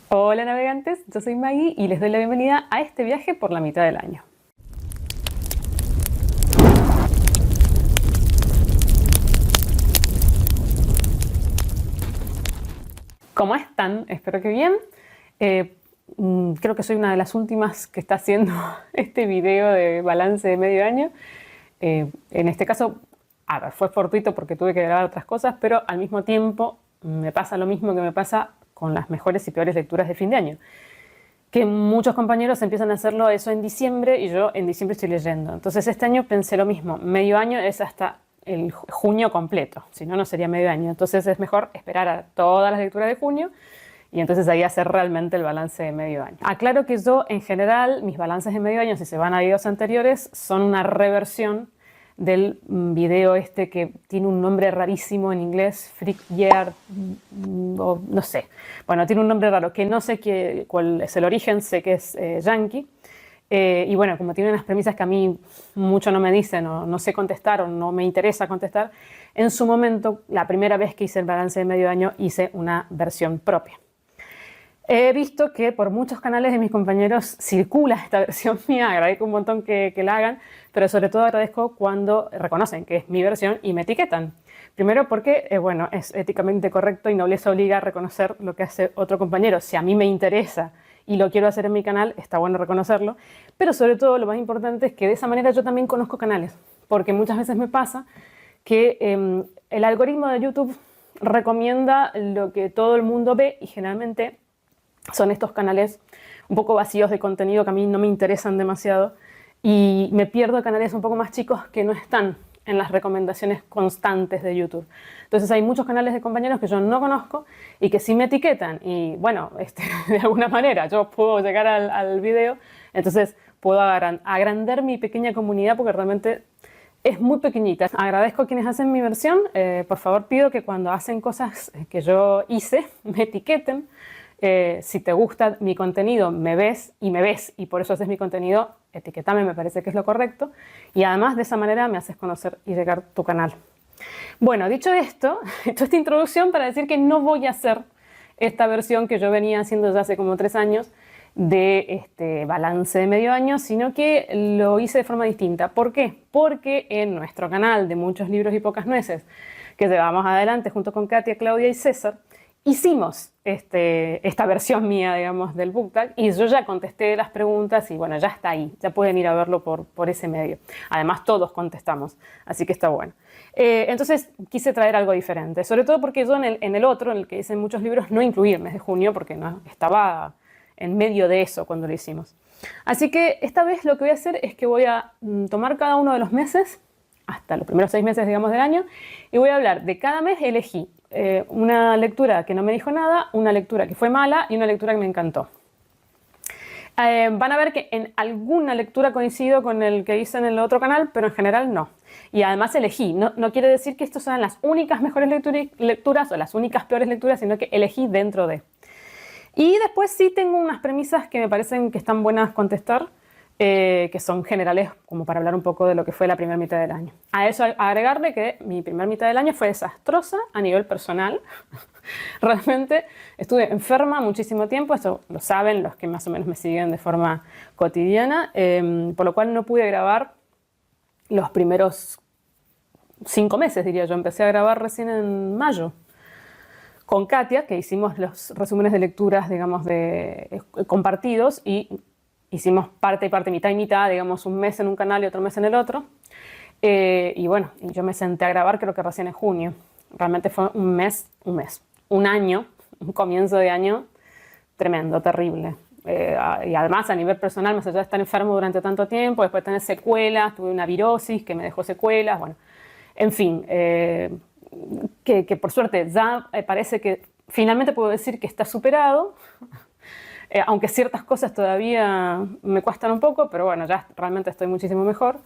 Hola navegantes, yo soy Maggie y les doy la bienvenida a este viaje por la mitad del año. ¿Cómo están? Espero que bien. Creo que soy una de las últimas que está haciendo este video de balance de medio año. En este caso, a ver, fue fortuito porque tuve que grabar otras cosas, pero al mismo tiempo me pasa lo mismo que me pasa con las mejores y peores lecturas de fin de año. Que muchos compañeros empiezan a hacerlo eso en diciembre y yo en diciembre estoy leyendo. Entonces este año pensé lo mismo, medio año es hasta el junio completo, si no, no sería medio año. Entonces es mejor esperar a todas las lecturas de junio y entonces ahí hacer realmente el balance de medio año. Aclaro que yo en general, mis balances de medio año, si se van a videos anteriores, son una reversión del video este que tiene un nombre rarísimo en inglés, Freak Year, o no sé. Bueno, tiene un nombre raro, que no sé cuál es el origen, sé que es yankee. Y bueno, como tiene unas premisas que a mí mucho no me dicen, o no sé contestar, o no me interesa contestar, en su momento, la primera vez que hice el balance de medio año, hice una versión propia. He visto que por muchos canales de mis compañeros circula esta versión mía, agradezco un montón que la hagan, pero sobre todo agradezco cuando reconocen que es mi versión y me etiquetan. Primero porque, bueno, es éticamente correcto y no les obliga a reconocer lo que hace otro compañero. Si a mí me interesa y lo quiero hacer en mi canal, está bueno reconocerlo, pero sobre todo lo más importante es que de esa manera yo también conozco canales, porque muchas veces me pasa que el algoritmo de YouTube recomienda lo que todo el mundo ve y generalmente son estos canales un poco vacíos de contenido que a mí no me interesan demasiado y me pierdo canales un poco más chicos que no están en las recomendaciones constantes de YouTube. Entonces hay muchos canales de compañeros que yo no conozco y que sí me etiquetan y bueno, de alguna manera yo puedo llegar al video, entonces puedo agrandar mi pequeña comunidad porque realmente es muy pequeñita. Agradezco a quienes hacen mi versión, por favor pido que cuando hacen cosas que yo hice me etiqueten. Si te gusta mi contenido, me ves y por eso haces mi contenido, etiquetame, me parece que es lo correcto. Y además de esa manera me haces conocer y llegar tu canal. Bueno, dicho esto, esta introducción para decir que no voy a hacer esta versión que yo venía haciendo ya hace como 3 años de este balance de medio año, sino que lo hice de forma distinta. ¿Por qué? Porque en nuestro canal de Muchos Libros y Pocas Nueces, que llevamos adelante junto con Katia, Claudia y César, hicimos esta versión mía, digamos, del book tag y yo ya contesté las preguntas y bueno, ya está ahí, ya pueden ir a verlo por ese medio. Además, todos contestamos, así que está bueno. Entonces, quise traer algo diferente, sobre todo porque yo en el otro, en el que hice muchos libros, no incluí el mes de junio porque no, estaba en medio de eso cuando lo hicimos. Así que esta vez lo que voy a hacer es que voy a tomar cada uno de los meses, hasta los primeros 6 meses, digamos, del año, y voy a hablar de cada mes. Elegí una lectura que no me dijo nada, una lectura que fue mala y una lectura que me encantó. Van a ver que en alguna lectura coincido con el que hice en el otro canal, pero en general no. Y además elegí, no quiere decir que estas sean las únicas mejores lecturas o las únicas peores lecturas, sino que elegí dentro de. Y después sí tengo unas premisas que me parecen que están buenas contestar, que son generales como para hablar un poco de lo que fue la primera mitad del año. A eso agregarle que mi primera mitad del año fue desastrosa a nivel personal. Realmente estuve enferma muchísimo tiempo, eso lo saben los que más o menos me siguen de forma cotidiana, por lo cual no pude grabar los primeros 5 meses, diría yo. Empecé a grabar recién en mayo con Katia, que hicimos los resúmenes de lecturas, digamos, compartidos y hicimos parte y parte, mitad y mitad, digamos, un mes en un canal y otro mes en el otro. Y bueno, yo me senté a grabar creo que recién en junio. Realmente fue un año, un comienzo de año tremendo, terrible. Y además a nivel personal, más allá de estar enfermo durante tanto tiempo, después tener secuelas, tuve una virosis que me dejó secuelas, bueno, en fin, que por suerte ya parece que finalmente puedo decir que está superado. Aunque ciertas cosas todavía me cuestan un poco, pero bueno, ya realmente estoy muchísimo mejor.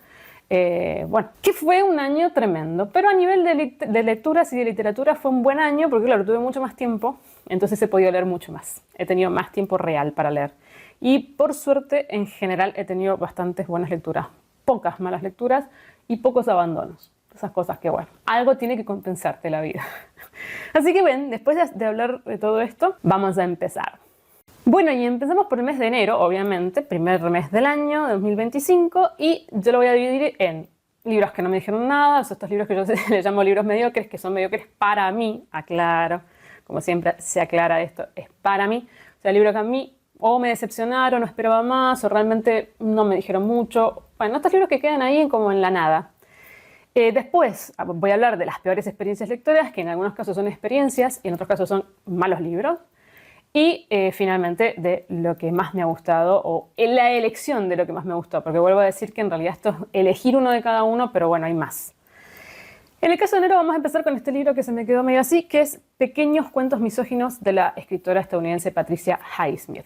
Bueno, que fue un año tremendo, pero a nivel de lecturas y de literatura fue un buen año, porque claro, tuve mucho más tiempo, entonces he podido leer mucho más. He tenido más tiempo real para leer. Y por suerte, en general, he tenido bastantes buenas lecturas, pocas malas lecturas y pocos abandonos. Esas cosas que, bueno, algo tiene que compensarte la vida. Así que, ven, después de hablar de todo esto, vamos a empezar. Bueno, y empezamos por el mes de enero, obviamente, primer mes del año, 2025, y yo lo voy a dividir en libros que no me dijeron nada, o sea, estos libros que yo les llamo libros mediocres, que son mediocres para mí, aclaro, como siempre se aclara esto, es para mí, o sea, libros que a mí o me decepcionaron, o esperaba más, o realmente no me dijeron mucho. Bueno, estos libros que quedan ahí como en la nada. Después voy a hablar de las peores experiencias lectoras, que en algunos casos son experiencias y en otros casos son malos libros. Y finalmente de lo que más me ha gustado o la elección de lo que más me gustó, porque vuelvo a decir que en realidad esto es elegir uno de cada uno, pero bueno, hay más. En el caso de enero vamos a empezar con este libro que se me quedó medio así, que es Pequeños cuentos misóginos de la escritora estadounidense Patricia Highsmith.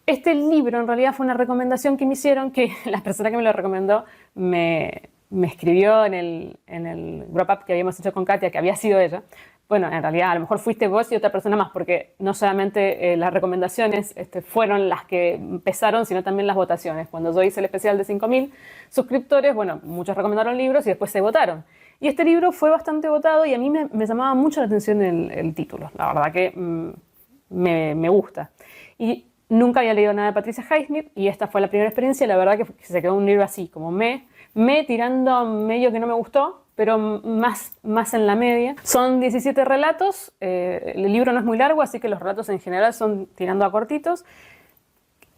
Este libro en realidad fue una recomendación que me hicieron, que la persona que me lo recomendó me escribió en el wrap-up que habíamos hecho con Katia, que había sido ella. Bueno, en realidad a lo mejor fuiste vos y otra persona más, porque no solamente las recomendaciones fueron las que empezaron, sino también las votaciones. Cuando yo hice el especial de 5.000 suscriptores, bueno, muchos recomendaron libros y después se votaron. Y este libro fue bastante votado y a mí me llamaba mucho la atención el título. La verdad que me gusta. Y nunca había leído nada de Patricia Highsmith y esta fue la primera experiencia y la verdad que se quedó un libro así, como me tirando a medio que no me gustó, pero más en la media. Son 17 relatos, el libro no es muy largo, así que los relatos en general son tirando a cortitos,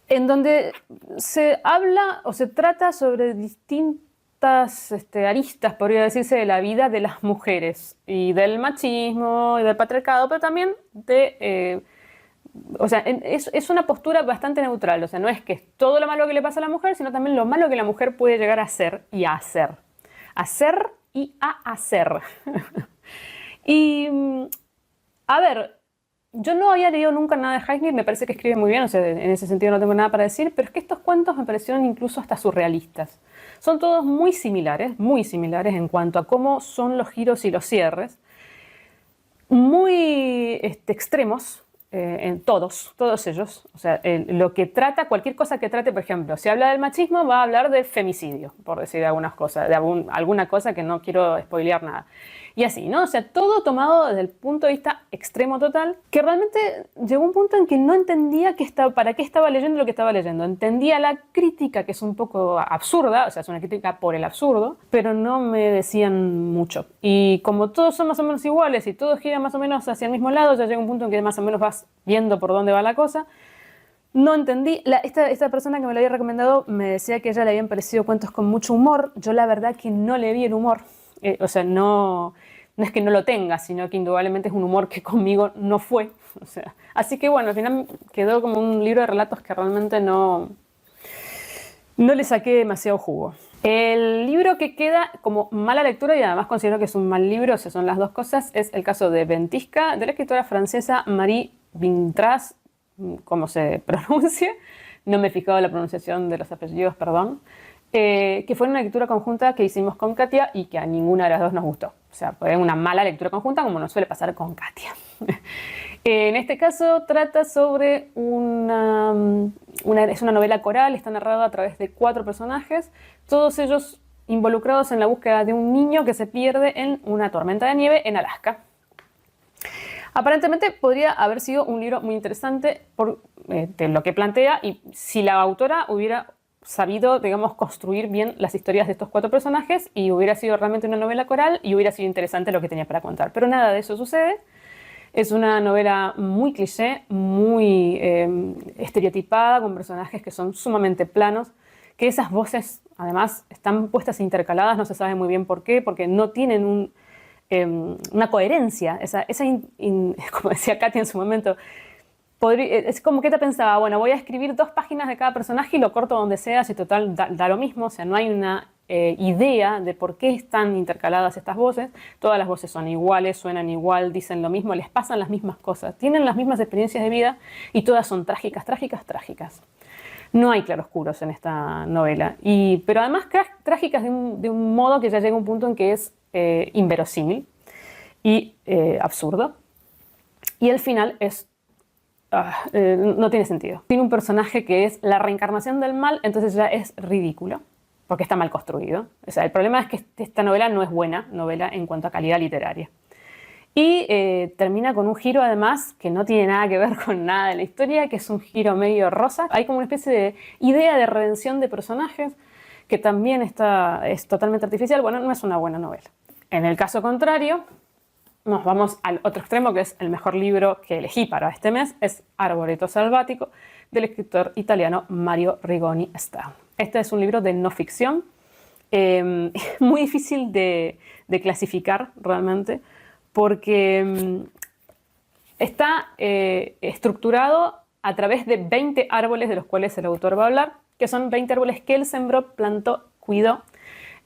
en donde se habla o se trata sobre distintas aristas, podría decirse, de la vida de las mujeres y del machismo y del patriarcado, pero también de... o sea, es una postura bastante neutral, o sea, no es que es todo lo malo que le pasa a la mujer, sino también lo malo que la mujer puede llegar a hacer y a hacer. Hacer y a hacer. Y, a ver, yo no había leído nunca nada de Highsmith, me parece que escribe muy bien, o sea, en ese sentido no tengo nada para decir, pero es que estos cuentos me parecieron incluso hasta surrealistas. Son todos muy similares en cuanto a cómo son los giros y los cierres, muy extremos, en todos ellos. O sea, lo que trata, cualquier cosa que trate, por ejemplo, si habla del machismo, va a hablar de femicidio, por decir algunas cosas, de alguna cosa que no quiero spoilear nada. Y así, ¿no? O sea, todo tomado desde el punto de vista extremo total, que realmente llegó un punto en que no entendía para qué estaba leyendo lo que estaba leyendo. Entendía la crítica, que es un poco absurda, o sea, es una crítica por el absurdo, pero no me decían mucho. Y como todos son más o menos iguales y todos giran más o menos hacia el mismo lado, ya llega un punto en que más o menos vas viendo por dónde va la cosa. No entendí. Esta persona que me lo había recomendado me decía que a ella le habían parecido cuentos con mucho humor. Yo la verdad que no le vi el humor. O sea, no es que no lo tenga, sino que indudablemente es un humor que conmigo no fue. O sea, así que bueno, al final quedó como un libro de relatos que realmente no le saqué demasiado jugo. El libro que queda como mala lectura, y además considero que es un mal libro, o sea, son las dos cosas, es el caso de Ventisca, de la escritora francesa Marie Vintras, como se pronuncia, no me he fijado en la pronunciación de los apellidos, perdón, que fue una lectura conjunta que hicimos con Katia y que a ninguna de las dos nos gustó. O sea, fue una mala lectura conjunta como nos suele pasar con Katia. En este caso trata sobre es una novela coral, está narrada a través de 4 personajes, todos ellos involucrados en la búsqueda de un niño que se pierde en una tormenta de nieve en Alaska. Aparentemente podría haber sido un libro muy interesante por de lo que plantea y si la autora hubiera sabido, digamos, construir bien las historias de estos 4 personajes y hubiera sido realmente una novela coral y hubiera sido interesante lo que tenía para contar. Pero nada de eso sucede. Es una novela muy cliché, muy estereotipada, con personajes que son sumamente planos, que esas voces además están puestas intercaladas, no se sabe muy bien por qué, porque no tienen una coherencia. Como decía Katia en su momento, es como que te pensaba, bueno, voy a escribir 2 páginas de cada personaje y lo corto donde sea, si total da lo mismo, o sea, no hay una idea de por qué están intercaladas estas voces. Todas las voces son iguales, suenan igual, dicen lo mismo, les pasan las mismas cosas, tienen las mismas experiencias de vida y todas son trágicas, trágicas, trágicas. No hay claroscuros en esta novela, pero además trágicas de un modo que ya llega a un punto en que es inverosímil y absurdo. Y el final es no tiene sentido. Tiene un personaje que es la reencarnación del mal, entonces ya es ridículo, porque está mal construido. O sea, el problema es que esta novela no es buena novela en cuanto a calidad literaria. Y termina con un giro además que no tiene nada que ver con nada de la historia, que es un giro medio rosa. Hay como una especie de idea de redención de personajes que también es totalmente artificial. Bueno, no es una buena novela. En el caso contrario, nos vamos al otro extremo, que es el mejor libro que elegí para este mes, es Arboreto Salvático, del escritor italiano Mario Rigoni Stern. Este es un libro de no ficción, muy difícil de clasificar realmente, porque está estructurado a través de 20 árboles de los cuales el autor va a hablar, que son 20 árboles que él sembró, plantó, cuidó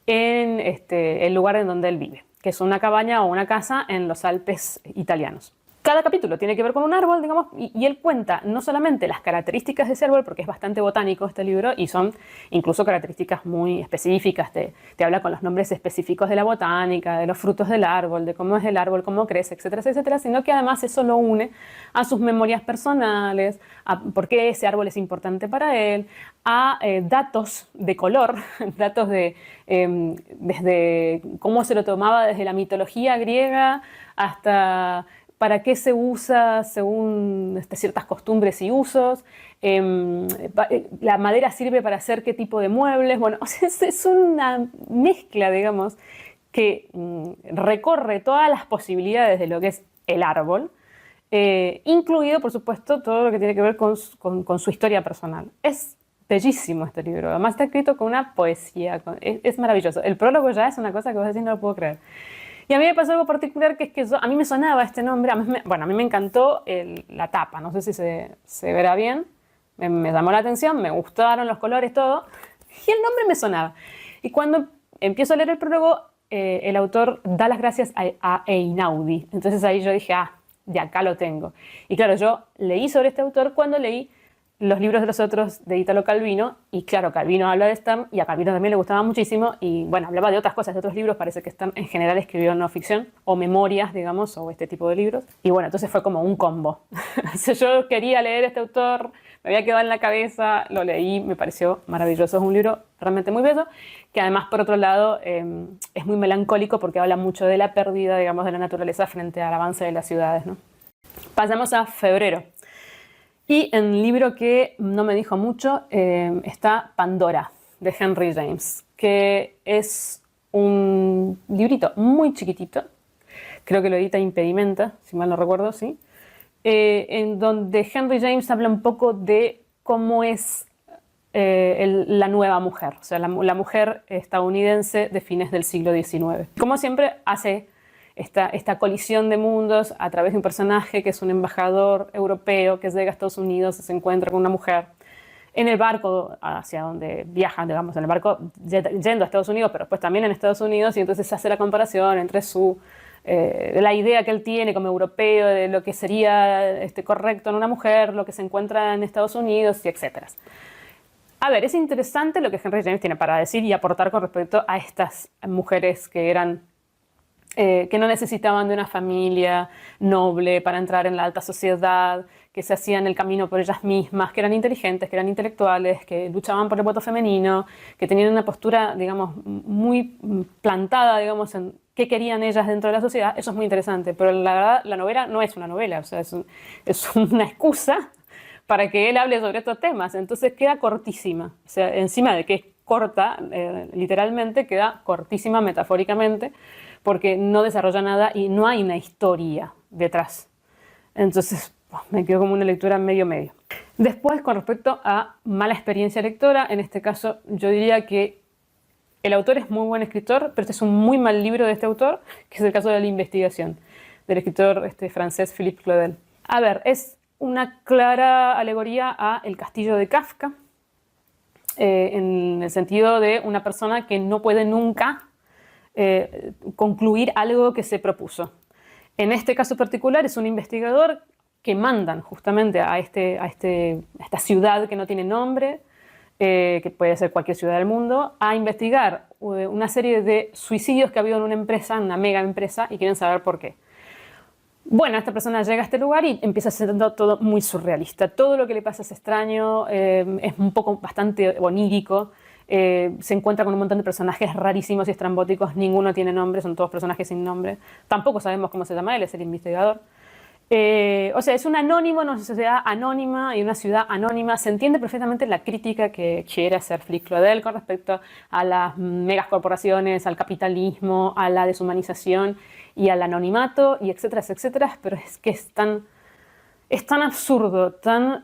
en el lugar en donde él vive, que es una cabaña o una casa en los Alpes italianos. Cada capítulo tiene que ver con un árbol, digamos, y él cuenta no solamente las características de ese árbol, porque es bastante botánico este libro, y son incluso características muy específicas, te habla con los nombres específicos de la botánica, de los frutos del árbol, de cómo es el árbol, cómo crece, etcétera, etcétera, sino que además eso lo une a sus memorias personales, a por qué ese árbol es importante para él, a datos de color, datos de desde cómo se lo tomaba desde la mitología griega hasta para qué se usa según ciertas costumbres y usos. La madera sirve para hacer qué tipo de muebles. Bueno, o sea, es una mezcla, digamos, que recorre todas las posibilidades de lo que es el árbol, incluido, por supuesto, todo lo que tiene que ver con su historia personal. Es bellísimo este libro. Además está escrito con una poesía. Es maravilloso. El prólogo ya es una cosa que vos decís no lo puedo creer. Y a mí me pasó algo particular, que es que a mí me sonaba este nombre. A mí me encantó la tapa. No sé si se verá bien. Me llamó la atención, me gustaron los colores, todo. Y el nombre me sonaba. Y cuando empiezo a leer el prólogo, el autor da las gracias a Einaudi. Entonces ahí yo dije, de acá lo tengo. Y claro, yo leí sobre este autor cuando leí los libros de los otros de Italo Calvino, y claro, Calvino habla de Stern, y a Calvino también le gustaba muchísimo, y bueno, hablaba de otras cosas, de otros libros. Parece que Stern en general escribió no ficción, o memorias, digamos, o este tipo de libros, y bueno, entonces fue como un combo. Yo quería leer este autor, me había quedado en la cabeza, lo leí, me pareció maravilloso. Es un libro realmente muy bello, que además, por otro lado, es muy melancólico, porque habla mucho de la pérdida, digamos, de la naturaleza frente al avance de las ciudades, ¿no? Pasamos a febrero. Y en el libro que no me dijo mucho está Pandora, de Henry James, que es un librito muy chiquitito, creo que lo edita Impedimenta, si mal no recuerdo, sí, en donde Henry James habla un poco de cómo es la nueva mujer, o sea, la mujer estadounidense de fines del siglo XIX. Como siempre, hace esta colisión de mundos a través de un personaje que es un embajador europeo que llega a Estados Unidos y se encuentra con una mujer en el barco hacia donde viajan, digamos, en el barco yendo a Estados Unidos, pero pues también en Estados Unidos, y entonces se hace la comparación entre la idea que él tiene como europeo de lo que sería correcto en una mujer, lo que se encuentra en Estados Unidos, y etcétera. A ver, es interesante lo que Henry James tiene para decir y aportar con respecto a estas mujeres que eran que no necesitaban de una familia noble para entrar en la alta sociedad, que se hacían el camino por ellas mismas, que eran inteligentes, que eran intelectuales, que luchaban por el voto femenino, que tenían una postura, digamos, muy plantada, digamos, en qué querían ellas dentro de la sociedad. Eso es muy interesante, pero la verdad la novela no es una novela, o sea, es una excusa para que él hable sobre estos temas. Entonces queda cortísima, o sea, encima de que es corta, literalmente, queda cortísima metafóricamente, porque no desarrolla nada y no hay una historia detrás. Entonces, me quedo como una lectura medio-medio. Después, con respecto a mala experiencia lectora, en este caso yo diría que el autor es muy buen escritor, pero este es un muy mal libro de este autor, que es el caso de La investigación, del escritor francés Philippe Claudel. A ver, es una clara alegoría a El castillo de Kafka, en el sentido de una persona que no puede nunca concluir algo que se propuso. En este caso particular es un investigador que mandan justamente a esta ciudad que no tiene nombre, que puede ser cualquier ciudad del mundo, a investigar una serie de suicidios que ha habido en una empresa, una mega empresa, y quieren saber por qué. Bueno, esta persona llega a este lugar y empieza siendo todo muy surrealista. Todo lo que le pasa es extraño, es un poco bastante onírico. Se encuentra con un montón de personajes rarísimos y estrambóticos, ninguno tiene nombre, son todos personajes sin nombre. Tampoco sabemos cómo se llama él, es el investigador. O sea, es un anónimo en una sociedad anónima y una ciudad anónima. Se entiende perfectamente la crítica que quiere hacer Flick Claudel con respecto a las megacorporaciones, al capitalismo, a la deshumanización y al anonimato, y etcétera, etcétera. Pero es que es tan absurdo, tan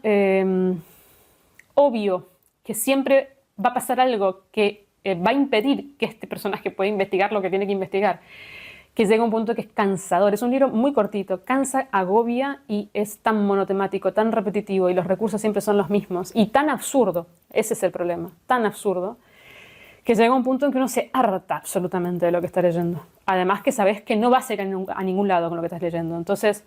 obvio, que siempre va a pasar algo que va a impedir que este personaje pueda investigar lo que tiene que investigar, que llega a un punto que es cansador. Es un libro muy cortito, cansa, agobia y es tan monotemático, tan repetitivo y los recursos siempre son los mismos y tan absurdo, ese es el problema, tan absurdo, que llega a un punto en que uno se harta absolutamente de lo que está leyendo. Además que sabes que no vas a ir a ningún lado con lo que estás leyendo. Entonces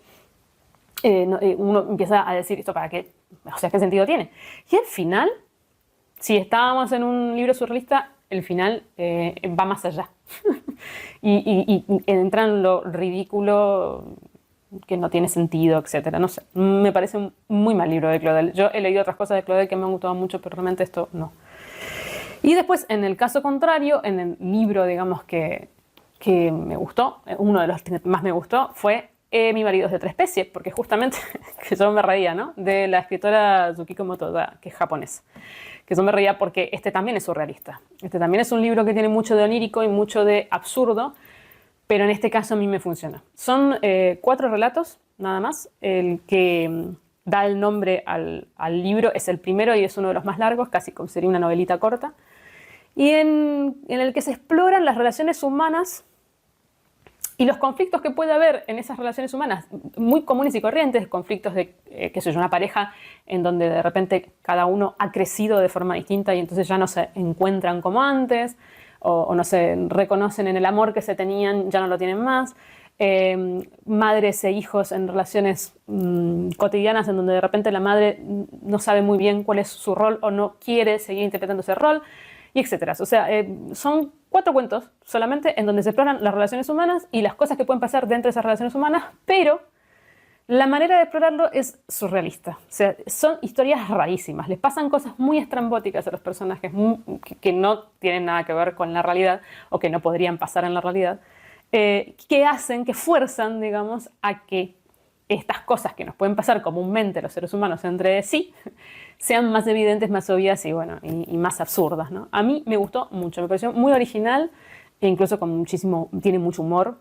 uno empieza a decir, ¿esto para qué? O sea, ¿qué sentido tiene? Y al final, si estábamos en un libro surrealista, el final va más allá. y entra en lo ridículo, que no tiene sentido, etcétera. No sé, me parece un muy mal libro de Claudel. Yo he leído otras cosas de Claudel que me han gustado mucho, pero realmente esto no. Y después, en el caso contrario, en el libro, digamos, que me gustó, uno de los que más me gustó, fue Mi marido es de otra especie, porque justamente, que yo me reía, ¿no?, de la escritora Tsukiko Motoda, que es japonesa. Que yo me reía porque este también es surrealista. Este también es un libro que tiene mucho de onírico y mucho de absurdo, pero en este caso a mí me funciona. Son 4 relatos, nada más. El que da el nombre al libro es el primero y es uno de los más largos, casi como sería una novelita corta. Y en el que se exploran las relaciones humanas y los conflictos que puede haber en esas relaciones humanas, muy comunes y corrientes, conflictos de, qué sé yo, una pareja en donde de repente cada uno ha crecido de forma distinta y entonces ya no se encuentran como antes, o no se reconocen en el amor que se tenían, ya no lo tienen más. Madres e hijos en relaciones cotidianas en donde de repente la madre no sabe muy bien cuál es su rol o no quiere seguir interpretando ese rol, y etcétera. O sea, son 4 cuentos solamente en donde se exploran las relaciones humanas y las cosas que pueden pasar dentro de esas relaciones humanas, pero la manera de explorarlo es surrealista. O sea, son historias rarísimas. Les pasan cosas muy estrambóticas a los personajes que no tienen nada que ver con la realidad o que no podrían pasar en la realidad, que hacen, que fuerzan, digamos, a que estas cosas que nos pueden pasar comúnmente los seres humanos entre sí sean más evidentes, más obvias y, bueno, y más absurdas, ¿no? A mí me gustó mucho, me pareció muy original e incluso con tiene mucho humor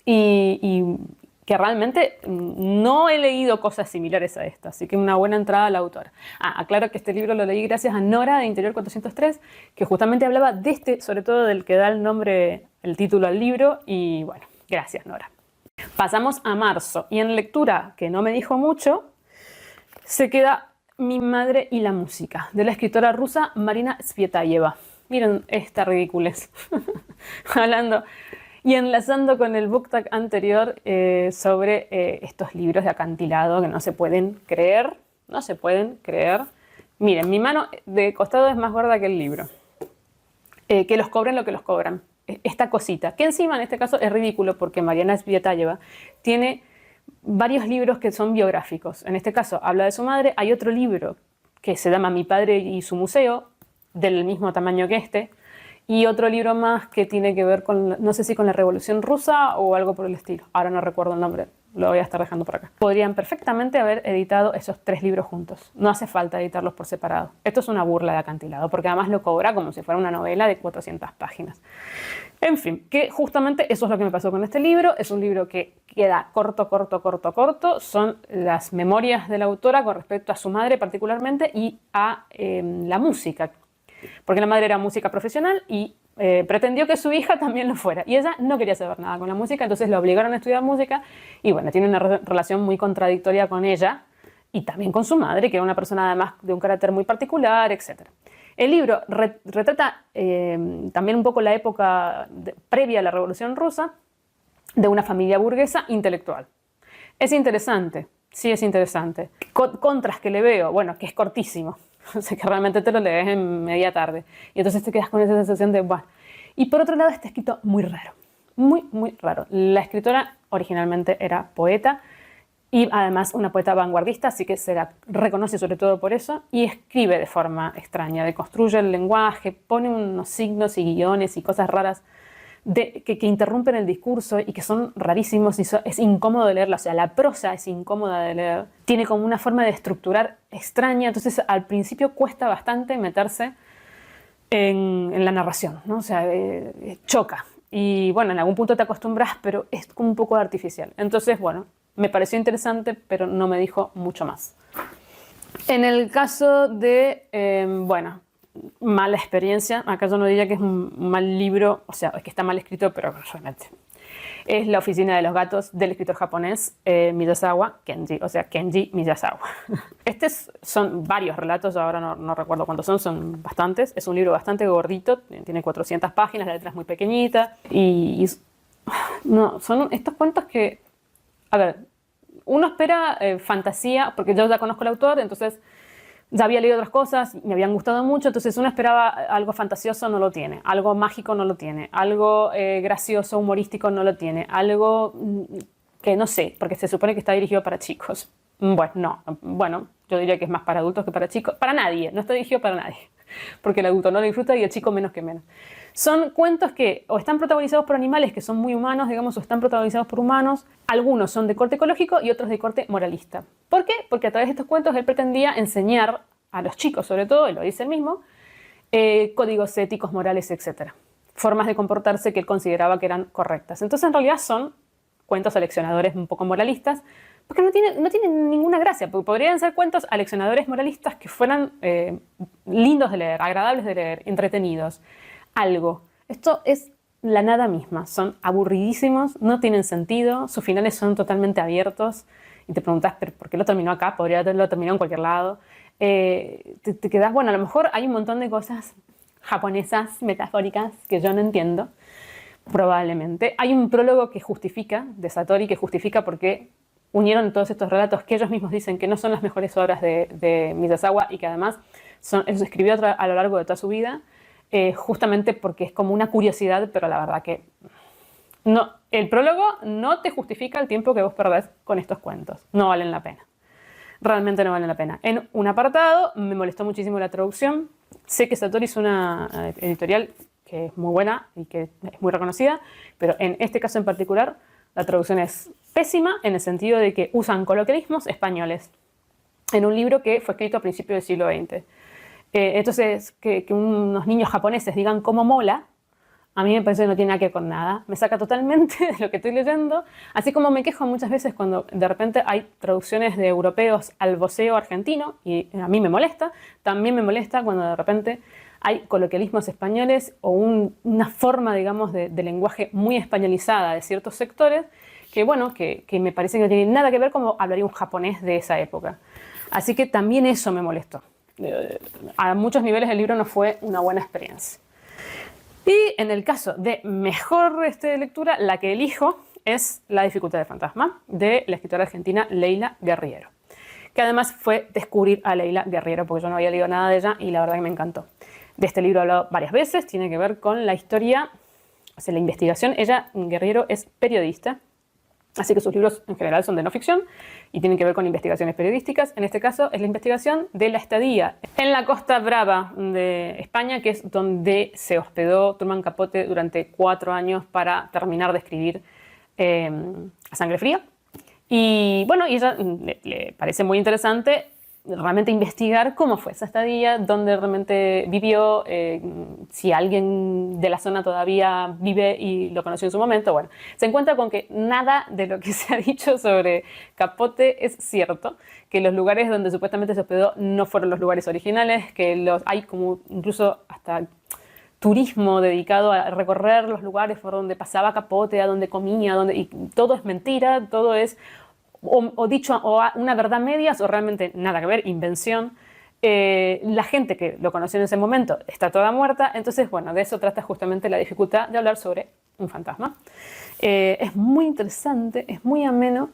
y que realmente no he leído cosas similares a esta, así que una buena entrada a la autora. Aclaro que este libro lo leí gracias a Nora de Interior 403, que justamente hablaba de este, sobre todo del que da el nombre, el título al libro, y bueno, gracias Nora. Pasamos a marzo, y en lectura, que no me dijo mucho, se queda Mi madre y la música, de la escritora rusa Marina Tsvetaeva. Miren esta ridiculez. Hablando y enlazando con el book tag anterior sobre estos libros de acantilado que no se pueden creer. No se pueden creer. Miren, mi mano de costado es más gorda que el libro. Que los cobren lo que los cobran. Esta cosita, que encima en este caso es ridículo porque Marina Tsvetaeva tiene varios libros que son biográficos. En este caso habla de su madre. Hay otro libro que se llama Mi padre y su museo, del mismo tamaño que este, y otro libro más que tiene que ver con, no sé si con la Revolución Rusa o algo por el estilo. Ahora no recuerdo el nombre, lo voy a estar dejando por acá. Podrían perfectamente haber editado esos 3 libros juntos. No hace falta editarlos por separado. Esto es una burla de acantilado, porque además lo cobra como si fuera una novela de 400 páginas. En fin, que justamente eso es lo que me pasó con este libro. Es un libro que queda corto. Son las memorias de la autora con respecto a su madre particularmente y a la música. Porque la madre era música profesional y pretendió que su hija también lo fuera. Y ella no quería saber nada con la música, entonces la obligaron a estudiar música. Y bueno, tiene una relación muy contradictoria con ella y también con su madre, que era una persona además de un carácter muy particular, etc. El libro retrata también un poco la época previa a la Revolución Rusa de una familia burguesa intelectual. Es interesante, sí es interesante. Contras que le veo, bueno, que es cortísimo. O sea, que realmente te lo lees en media tarde. Y entonces te quedas con esa sensación de, bueno. Y por otro lado está escrito muy raro. Muy raro. La escritora originalmente era poeta y además una poeta vanguardista, así que se la reconoce sobre todo por eso, y escribe de forma extraña, deconstruye el lenguaje, pone unos signos y guiones y cosas raras que interrumpen el discurso y que son rarísimos y es incómodo de leerla, o sea, la prosa es incómoda de leer, tiene como una forma de estructurar extraña, entonces al principio cuesta bastante meterse en la narración, ¿no? O sea, choca. Y bueno, en algún punto te acostumbras, pero es como un poco artificial. Entonces, bueno, me pareció interesante, pero no me dijo mucho más. En el caso de, bueno, mala experiencia, acá yo no diría que es un mal libro, o sea, es que está mal escrito, pero realmente. Es La oficina de los gatos del escritor japonés Miyazawa Kenji, o sea, Kenji Miyazawa. Son varios relatos, ahora no recuerdo cuántos son bastantes. Es un libro bastante gordito, tiene 400 páginas, la letra es muy pequeñita. No, son estos cuentos que, a ver, uno espera fantasía, porque yo ya conozco al autor, entonces ya había leído otras cosas, me habían gustado mucho, entonces uno esperaba algo fantasioso, no lo tiene, algo mágico no lo tiene, algo gracioso, humorístico no lo tiene, algo que no sé, porque se supone que está dirigido para chicos. Bueno, no, bueno, yo diría que es más para adultos que para chicos, para nadie, no está dirigido para nadie, porque el adulto no lo disfruta y el chico menos que menos. Son cuentos que o están protagonizados por animales que son muy humanos, digamos, o están protagonizados por humanos. Algunos son de corte ecológico y otros de corte moralista. ¿Por qué? Porque a través de estos cuentos él pretendía enseñar a los chicos, sobre todo, él lo dice él mismo, códigos éticos, morales, etc. Formas de comportarse que él consideraba que eran correctas. Entonces, en realidad son cuentos aleccionadores un poco moralistas, porque no tienen ninguna gracia, porque podrían ser cuentos aleccionadores moralistas que fueran lindos de leer, agradables de leer, entretenidos. Algo. Esto es la nada misma. Son aburridísimos, no tienen sentido, sus finales son totalmente abiertos y te preguntas, ¿pero por qué lo terminó acá? Podría haberlo terminado en cualquier lado. Te quedas, bueno, a lo mejor hay un montón de cosas japonesas, metafóricas, que yo no entiendo, probablemente. Hay un prólogo que justifica, de Satori, que justifica por qué unieron todos estos relatos que ellos mismos dicen que no son las mejores obras de Miyazawa y que además él escribió a lo largo de toda su vida. Justamente porque es como una curiosidad, pero la verdad que no, el prólogo no te justifica el tiempo que vos perdés con estos cuentos. No valen la pena. Realmente no valen la pena. En un apartado me molestó muchísimo la traducción. Sé que Satori es una editorial que es muy buena y que es muy reconocida, pero en este caso en particular la traducción es pésima en el sentido de que usan coloquialismos españoles en un libro que fue escrito a principios del siglo XX. Entonces, que unos niños japoneses digan cómo mola, a mí me parece que no tiene nada que ver con nada. Me saca totalmente de lo que estoy leyendo. Así como me quejo muchas veces cuando de repente hay traducciones de europeos al voceo argentino, y a mí me molesta. También me molesta cuando de repente hay coloquialismos españoles o una forma, digamos, de lenguaje muy españolizada de ciertos sectores, que bueno, que me parece que no tiene nada que ver como hablaría un japonés de esa época. Así que también eso me molestó. A muchos niveles el libro no fue una buena experiencia. Y en el caso de mejor lectura, la que elijo es La dificultad del fantasma, de la escritora argentina Leila Guerriero, que además fue descubrir a Leila Guerriero, porque yo no había leído nada de ella y la verdad que me encantó. De este libro he hablado varias veces, tiene que ver con la historia, o sea, la investigación. Ella, Guerriero, es periodista, así que sus libros en general son de no ficción y tienen que ver con investigaciones periodísticas. En este caso es la investigación de la estadía en la Costa Brava de España, que es donde se hospedó Truman Capote durante 4 años para terminar de escribir A Sangre Fría. Y bueno, y ella le parece muy interesante realmente investigar cómo fue esa estadía, dónde realmente vivió, si alguien de la zona todavía vive y lo conoció en su momento. Bueno, se encuentra con que nada de lo que se ha dicho sobre Capote es cierto, que los lugares donde supuestamente se hospedó no fueron los lugares originales, que hay como incluso hasta turismo dedicado a recorrer los lugares por donde pasaba Capote, a donde comía, y todo es mentira, todo es o dicho o una verdad medias o realmente nada que ver, invención. La gente que lo conoció en ese momento está toda muerta, entonces bueno, de eso trata justamente la dificultad de hablar sobre un fantasma. Es muy interesante, es muy ameno.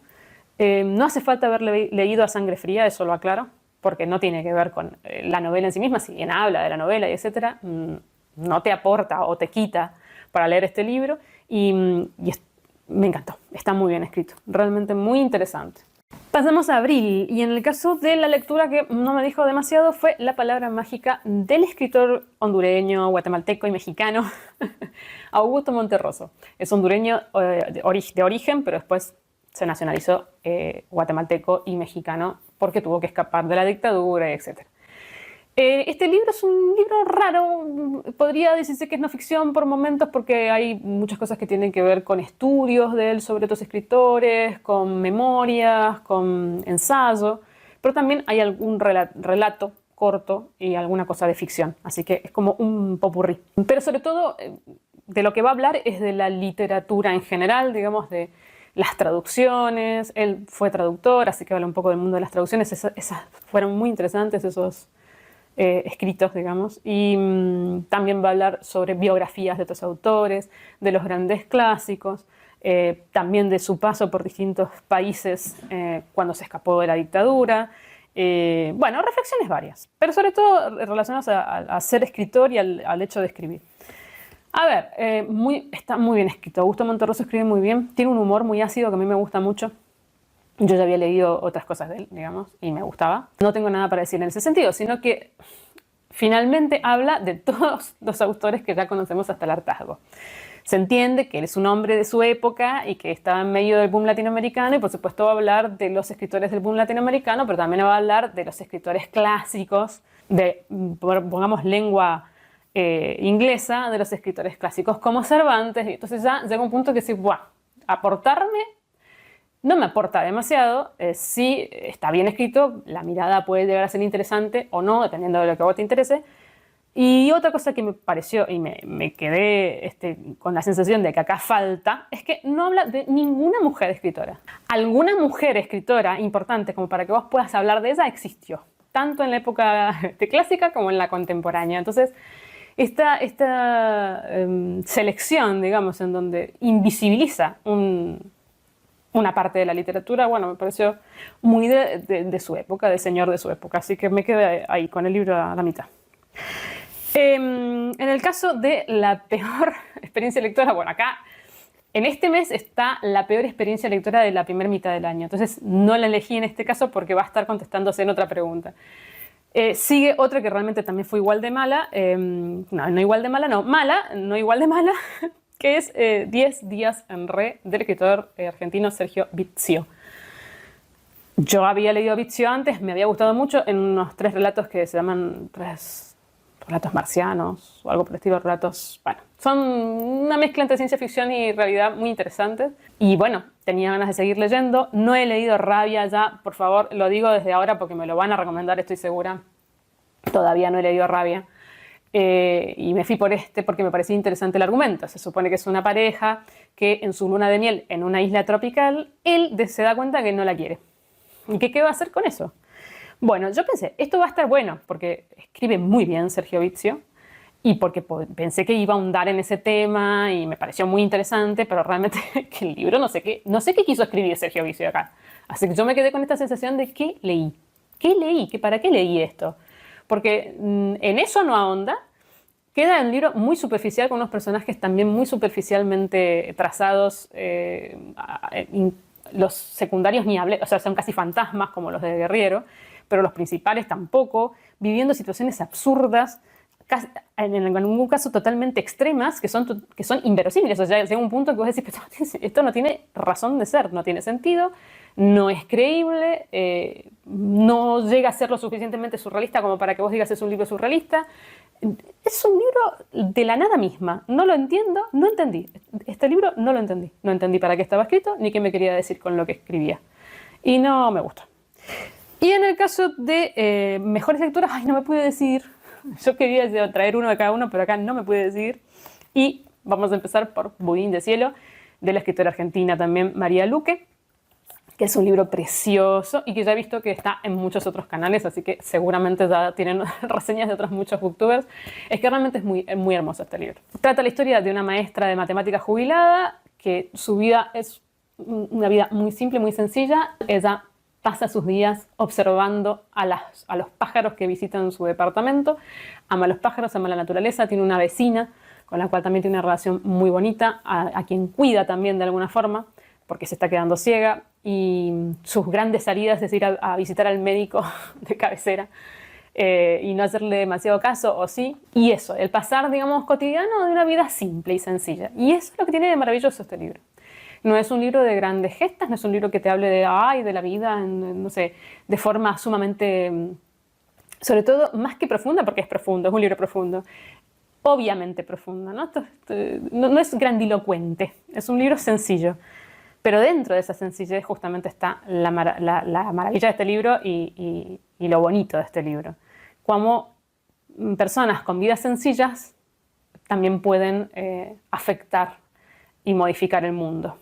No hace falta haber leído A Sangre Fría, eso lo aclaro, porque no tiene que ver con la novela en sí misma, si bien habla de la novela y etcétera, no te aporta o te quita para leer este libro y me encantó, está muy bien escrito, realmente muy interesante. Pasamos a abril, y en el caso de la lectura que no me dijo demasiado fue La palabra mágica del escritor hondureño, guatemalteco y mexicano Augusto Monterroso. Es hondureño de origen, pero después se nacionalizó guatemalteco y mexicano porque tuvo que escapar de la dictadura, etc. Este libro es un libro raro, podría decirse que es no ficción por momentos porque hay muchas cosas que tienen que ver con estudios de él sobre otros escritores, con memorias, con ensayo, pero también hay algún relato corto y alguna cosa de ficción, así que es como un popurrí. Pero sobre todo de lo que va a hablar es de la literatura en general, digamos, de las traducciones. Él fue traductor, así que habla un poco del mundo de las traducciones. Esas fueron muy interesantes, esos escritos, digamos, y también va a hablar sobre biografías de otros autores, de los grandes clásicos, también de su paso por distintos países cuando se escapó de la dictadura. Bueno, reflexiones varias, pero sobre todo relacionadas a ser escritor y al hecho de escribir. A ver, está muy bien escrito. Augusto Monterroso escribe muy bien, tiene un humor muy ácido que a mí me gusta mucho. Yo ya había leído otras cosas de él, digamos, y me gustaba. No tengo nada para decir en ese sentido, sino que finalmente habla de todos los autores que ya conocemos hasta el hartazgo. Se entiende que él es un hombre de su época y que estaba en medio del boom latinoamericano y por supuesto va a hablar de los escritores del boom latinoamericano, pero también va a hablar de los escritores clásicos, de, pongamos, lengua inglesa, de los escritores clásicos como Cervantes. Y entonces ya llega un punto que dice, ¡buah! Aportarme no me aporta demasiado. Sí está bien escrito, la mirada puede llegar a ser interesante o no, dependiendo de lo que a vos te interese. Y otra cosa que me pareció y me quedé con la sensación de que acá falta es que no habla de ninguna mujer escritora. Alguna mujer escritora importante como para que vos puedas hablar de ella existió, tanto en la época clásica como en la contemporánea. Entonces, esta selección, digamos, en donde invisibiliza una parte de la literatura, bueno, me pareció muy de su época, de señor de su época, así que me quedé ahí con el libro a la mitad. En el caso de la peor experiencia lectora, bueno, acá en este mes está la peor experiencia lectora de la primera mitad del año, entonces no la elegí en este caso porque va a estar contestándose en otra pregunta. Sigue otra que realmente también fue igual de mala, no igual de mala, no, mala, no igual de mala, que es 10 días en Re, del escritor argentino Sergio Vizio. Yo había leído a Vizio antes, me había gustado mucho en unos 3 relatos que se llaman 3 relatos marcianos o algo por el estilo, relatos, bueno, son una mezcla entre ciencia ficción y realidad muy interesantes. Y bueno, tenía ganas de seguir leyendo. No he leído Rabia ya, por favor, lo digo desde ahora porque me lo van a recomendar, estoy segura. Todavía no he leído Rabia. Y me fui por porque me parecía interesante el argumento. Se supone que es una pareja que en su luna de miel en una isla tropical, él se da cuenta que no la quiere. ¿Y qué va a hacer con eso? Bueno, yo pensé, esto va a estar bueno, porque escribe muy bien Sergio Vizio y porque pensé que iba a ahondar en ese tema y me pareció muy interesante, pero realmente que el libro no sé qué quiso escribir Sergio Vizio acá. Así que yo me quedé con esta sensación de ¿qué leí? ¿Qué leí? ¿Para qué leí esto? Porque en eso no ahonda. Queda el libro muy superficial, con unos personajes también muy superficialmente trazados. Los secundarios ni hablé, o sea, son casi fantasmas como los de Guerriero, pero los principales tampoco, viviendo situaciones absurdas, en algún caso totalmente extremas, que son inverosímiles. O sea, llega un punto que vos decís, esto no tiene razón de ser, no tiene sentido, no es creíble, no llega a ser lo suficientemente surrealista como para que vos digas es un libro surrealista. Es un libro de la nada misma. No lo entiendo, no entendí. Este libro no lo entendí. No entendí para qué estaba escrito, ni qué me quería decir con lo que escribía. Y no me gustó. Y en el caso de mejores lecturas, ay, no me pude decir. Yo quería traer uno de cada uno, pero acá no me pude decir. Y vamos a empezar por Budín de Cielo, de la escritora argentina también María Luque, que es un libro precioso y que ya he visto que está en muchos otros canales, así que seguramente ya tienen reseñas de otros muchos booktubers. Es que realmente es muy hermoso este libro. Trata la historia de una maestra de matemáticas jubilada, que su vida es una vida muy simple, muy sencilla. Ella pasa sus días observando a los pájaros que visitan su departamento. Ama a los pájaros, ama la naturaleza, tiene una vecina con la cual también tiene una relación muy bonita, a quien cuida también de alguna forma, porque se está quedando ciega. y sus grandes salidas es ir a visitar al médico de cabecera y no hacerle demasiado caso, o sí. Y eso, el pasar, digamos, cotidiano de una vida simple y sencilla. Y eso es lo que tiene de maravilloso este libro. No es un libro de grandes gestas, no es un libro que te hable de la vida, no sé, de forma sumamente, sobre todo, más que profunda, porque es profundo, es un libro profundo. Obviamente profundo, ¿no? No es grandilocuente, es un libro sencillo. Pero dentro de esa sencillez justamente está la maravilla de este libro y lo bonito de este libro. Como personas con vidas sencillas también pueden afectar y modificar el mundo,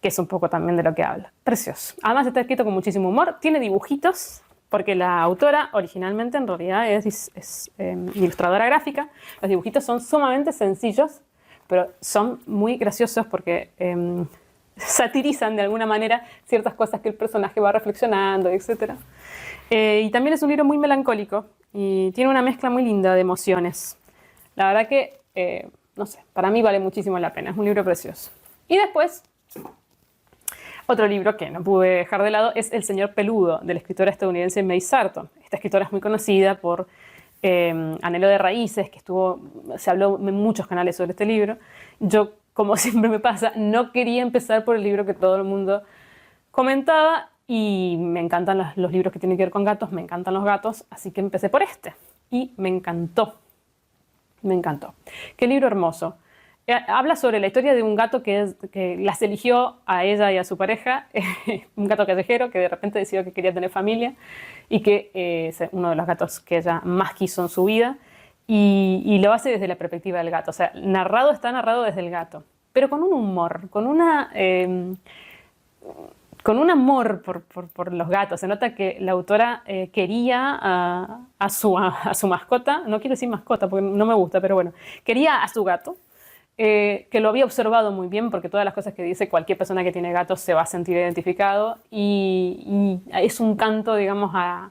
que es un poco también de lo que habla. Precioso. Además está escrito con muchísimo humor, tiene dibujitos, porque la autora originalmente en realidad es ilustradora gráfica. Los dibujitos son sumamente sencillos, pero son muy graciosos porque satirizan de alguna manera ciertas cosas que el personaje va reflexionando, etc. Y también es un libro muy melancólico y tiene una mezcla muy linda de emociones. La verdad que, no sé, para mí vale muchísimo la pena, es un libro precioso. Y después, otro libro que no pude dejar de lado es El señor peludo, de la escritora estadounidense May Sarton. Esta escritora es muy conocida por Anhelo de raíces, que se habló en muchos canales sobre este libro. Yo, como siempre me pasa, no quería empezar por el libro que todo el mundo comentaba y me encantan los libros que tienen que ver con gatos, me encantan los gatos, así que empecé por este y me encantó. Me encantó. Qué libro hermoso. Habla sobre la historia de un gato que las eligió a ella y a su pareja, un gato callejero que de repente decidió que quería tener familia y que es uno de los gatos que ella más quiso en su vida y lo hace desde la perspectiva del gato. O sea, está narrado desde el gato, pero con un humor, con un amor por los gatos. Se nota que la autora quería a su mascota, no quiero decir mascota porque no me gusta, pero bueno, quería a su gato. Que lo había observado muy bien porque todas las cosas que dice cualquier persona que tiene gatos se va a sentir identificado y es un canto, digamos, a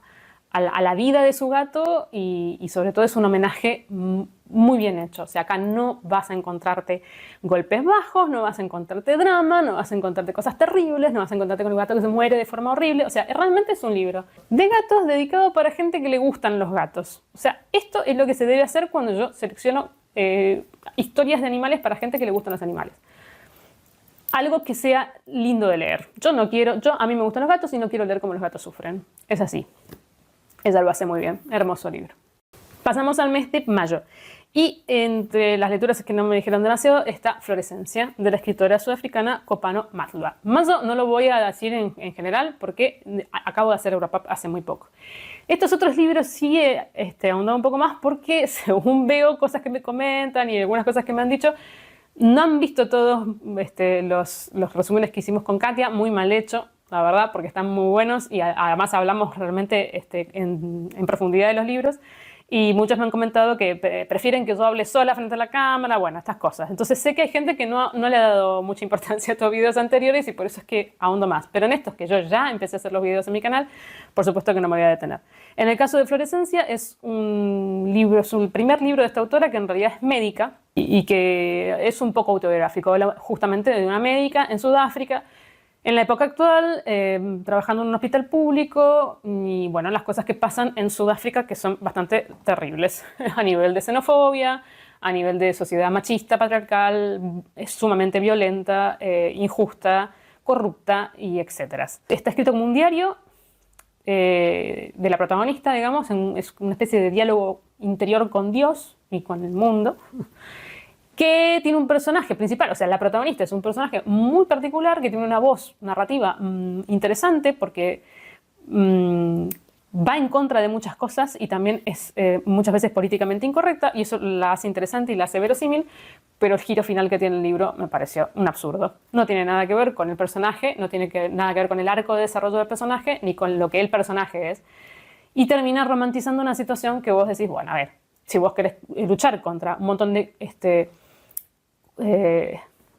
la vida de su gato y sobre todo es un homenaje muy bien hecho. O sea, acá no vas a encontrarte golpes bajos, no vas a encontrarte drama, no vas a encontrarte cosas terribles, no vas a encontrarte con un gato que se muere de forma horrible. O sea, realmente es un libro de gatos dedicado para gente que le gustan los gatos. O sea, esto es lo que se debe hacer cuando yo selecciono historias de animales para gente que le gustan los animales. Algo que sea lindo de leer. A mí me gustan los gatos y no quiero leer cómo los gatos sufren. Es así. Ella lo hace muy bien. Hermoso libro. Pasamos al mes de mayo. Y entre las lecturas que no me dijeron demasiado está Florescencia, de la escritora sudafricana Kopano Matlwa. Mazo no lo voy a decir en general porque acabo de hacer Europap hace muy poco. Estos otros libros sí he ahondado un poco más porque según veo cosas que me comentan y algunas cosas que me han dicho, no han visto todos los resúmenes que hicimos con Katia, muy mal hecho, la verdad, porque están muy buenos y además hablamos realmente en profundidad de los libros. Y muchos me han comentado que prefieren que yo hable sola frente a la cámara, bueno, estas cosas. Entonces sé que hay gente que no le ha dado mucha importancia a estos videos anteriores y por eso es que ahondo más. Pero en estos que yo ya empecé a hacer los videos en mi canal, por supuesto que no me voy a detener. En el caso de Florescencia es el primer libro de esta autora que en realidad es médica y que es un poco autobiográfico. Habla justamente de una médica en Sudáfrica, en la época actual, trabajando en un hospital público y bueno, las cosas que pasan en Sudáfrica que son bastante terribles a nivel de xenofobia, a nivel de sociedad machista, patriarcal, es sumamente violenta, injusta, corrupta y etc. Está escrito como un diario de la protagonista, digamos, es una especie de diálogo interior con Dios y con el mundo. Que tiene un personaje principal, o sea, la protagonista es un personaje muy particular que tiene una voz narrativa interesante porque va en contra de muchas cosas y también es muchas veces políticamente incorrecta y eso la hace interesante y la hace verosímil, pero el giro final que tiene el libro me pareció un absurdo. No tiene nada que ver con el personaje, no tiene nada que ver con el arco de desarrollo del personaje ni con lo que el personaje es y termina romantizando una situación que vos decís, bueno, a ver, si vos querés luchar contra un montón de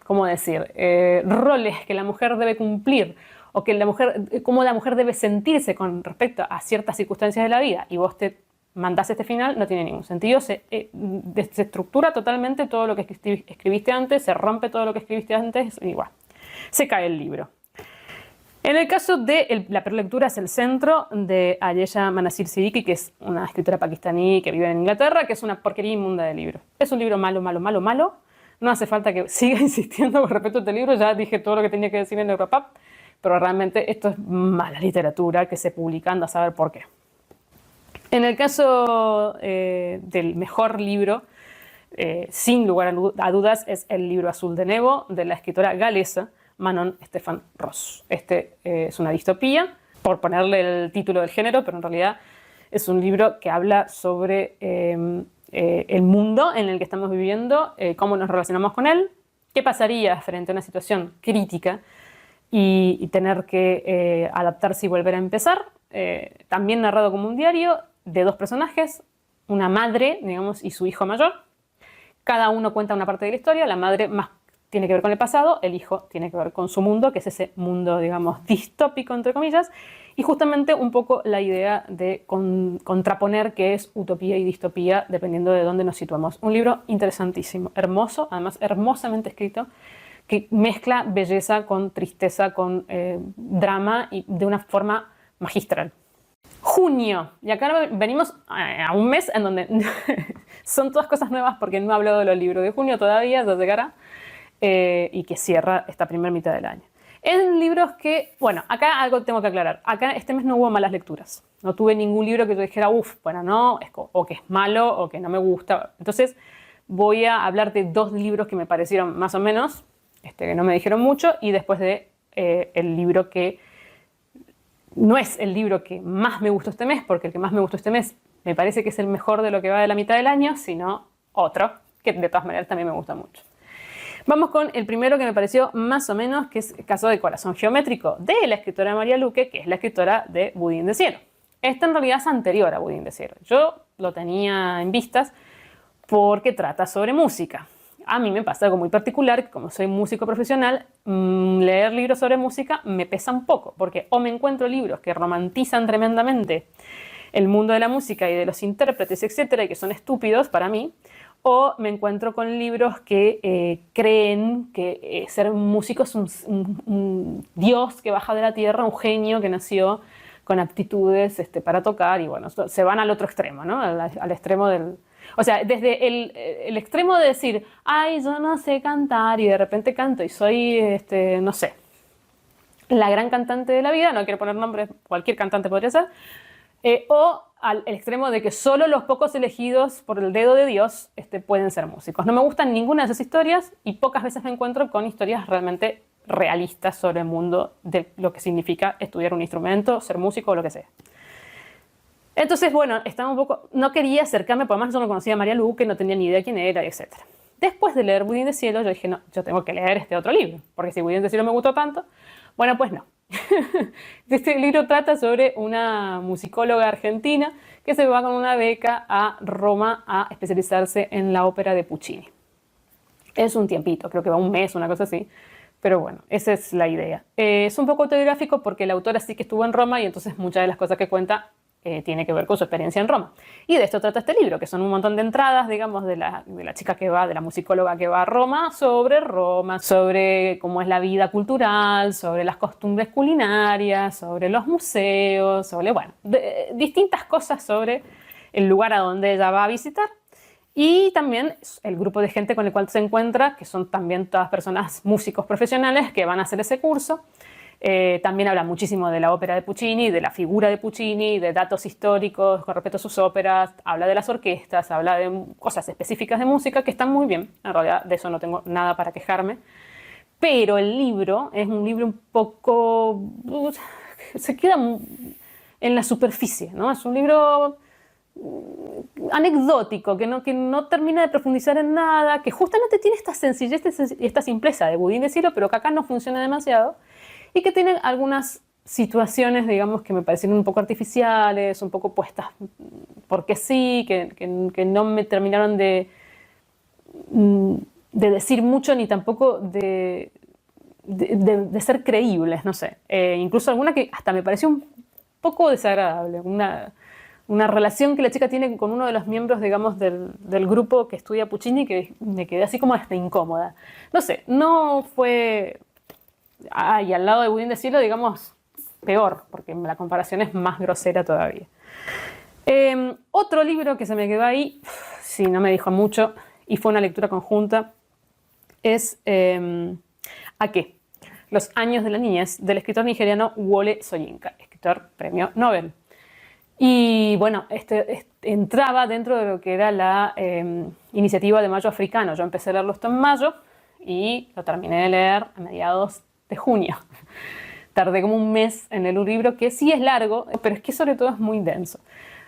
¿cómo decir? Roles que la mujer debe cumplir o que cómo la mujer debe sentirse con respecto a ciertas circunstancias de la vida y vos te mandás este final, no tiene ningún sentido. Se estructura totalmente todo lo que escribiste antes, se rompe todo lo que escribiste antes y bueno, se cae el libro. En el caso de la prelectura es El centro, de Ayesha Manazir Siddiqui, que es una escritora pakistaní que vive en Inglaterra, que es una porquería inmunda de libro. Es un libro malo, malo, malo, malo. No hace falta que siga insistiendo con respecto a este libro, ya dije todo lo que tenía que decir en el wrap-up, pero realmente esto es mala literatura que se publica, anda a saber por qué. En el caso del mejor libro, sin lugar a dudas, es El libro azul de Nebo, de la escritora galesa Manon Stefan Ross. Es una distopía, por ponerle el título del género, pero en realidad es un libro que habla sobre el mundo en el que estamos viviendo, cómo nos relacionamos con él, qué pasaría frente a una situación crítica y tener que adaptarse y volver a empezar. También narrado como un diario de dos personajes, una madre, digamos, y su hijo mayor. Cada uno cuenta una parte de la historia, la madre más tiene que ver con el pasado, el hijo tiene que ver con su mundo, que es ese mundo, digamos, distópico, entre comillas, y justamente un poco la idea de contraponer qué es utopía y distopía, dependiendo de dónde nos situamos. Un libro interesantísimo, hermoso, además hermosamente escrito, que mezcla belleza con tristeza, con drama y de una forma magistral. Junio, y acá venimos a un mes en donde son todas cosas nuevas porque no he hablado de los libros de junio todavía, ya llegará, y que cierra esta primera mitad del año. En libros que, bueno, acá algo tengo que aclarar, acá este mes no hubo malas lecturas, no tuve ningún libro que yo dijera, uff, bueno, no, o que es malo o que no me gusta, entonces voy a hablar de dos libros que me parecieron más o menos, que no me dijeron mucho, y después de el libro que no es el libro que más me gustó este mes, porque el que más me gustó este mes me parece que es el mejor de lo que va de la mitad del año, sino otro, que de todas maneras también me gusta mucho. Vamos con el primero que me pareció más o menos, que es el caso de Corazón Geométrico, de la escritora María Luque, que es la escritora de Budín de Cielo. Esta en realidad es anterior a Budín de Cielo. Yo lo tenía en vistas porque trata sobre música. A mí me pasa algo muy particular, que como soy músico profesional, leer libros sobre música me pesa un poco, porque o me encuentro libros que romantizan tremendamente el mundo de la música y de los intérpretes, etcétera, y que son estúpidos para mí, o me encuentro con libros que creen que ser músico es un dios que baja de la tierra, un genio que nació con aptitudes para tocar, y bueno, se van al otro extremo, ¿no? Al extremo del... O sea, desde el extremo de decir, ay, yo no sé cantar y de repente canto y soy, no sé, la gran cantante de la vida, no quiero poner nombres, cualquier cantante podría ser, o al extremo de que solo los pocos elegidos por el dedo de Dios pueden ser músicos. No me gustan ninguna de esas historias y pocas veces me encuentro con historias realmente realistas sobre el mundo de lo que significa estudiar un instrumento, ser músico o lo que sea. Entonces, bueno, estaba un poco... No quería acercarme, por más yo no conocía a María Luque, no tenía ni idea quién era, etc. Después de leer Budín de Cielo, yo dije, no, yo tengo que leer este otro libro, porque si Budín de Cielo me gustó tanto, bueno, pues no. Este libro trata sobre una musicóloga argentina que se va con una beca a Roma a especializarse en la ópera de Puccini. Es un tiempito, creo que va un mes, una cosa así. Pero bueno, esa es la idea. Es un poco autobiográfico porque la autora sí que estuvo en Roma y entonces muchas de las cosas que cuenta tiene que ver con su experiencia en Roma. Y de esto trata este libro, que son un montón de entradas, digamos, de la chica que va, de la musicóloga que va a Roma, sobre cómo es la vida cultural, sobre las costumbres culinarias, sobre los museos, sobre, bueno, distintas cosas sobre el lugar a donde ella va a visitar. Y también el grupo de gente con el cual se encuentra, que son también todas personas músicos profesionales que van a hacer ese curso. También habla muchísimo de la ópera de Puccini, de la figura de Puccini, de datos históricos con respecto a sus óperas, habla de las orquestas, habla de cosas específicas de música que están muy bien. En realidad de eso no tengo nada para quejarme. Pero el libro es un libro un poco... se queda en la superficie, ¿no? Es un libro anecdótico, que no termina de profundizar en nada, que justamente tiene esta sencillez y esta simpleza de Budín de Cielo, pero que acá no funciona demasiado. Y que tienen algunas situaciones, digamos, que me parecieron un poco artificiales, un poco puestas porque sí, que no me terminaron de decir mucho ni tampoco de ser creíbles, no sé. Incluso alguna que hasta me pareció un poco desagradable, una relación que la chica tiene con uno de los miembros, digamos, del grupo que estudia Puccini, que me quedé así como hasta incómoda. No sé, no fue... y al lado de Budín de Cielo, digamos, peor, porque la comparación es más grosera todavía. Otro libro que se me quedó ahí, sí, no me dijo mucho, y fue una lectura conjunta, es ¿A qué? Los años de la niñez, del escritor nigeriano Wole Soyinka, escritor premio Nobel. Y bueno, entraba dentro de lo que era la iniciativa de Mayo Africano. Yo empecé a leerlo esto en mayo y lo terminé de leer a mediados de junio. Tardé como un mes en leer un libro que sí es largo, pero es que sobre todo es muy denso.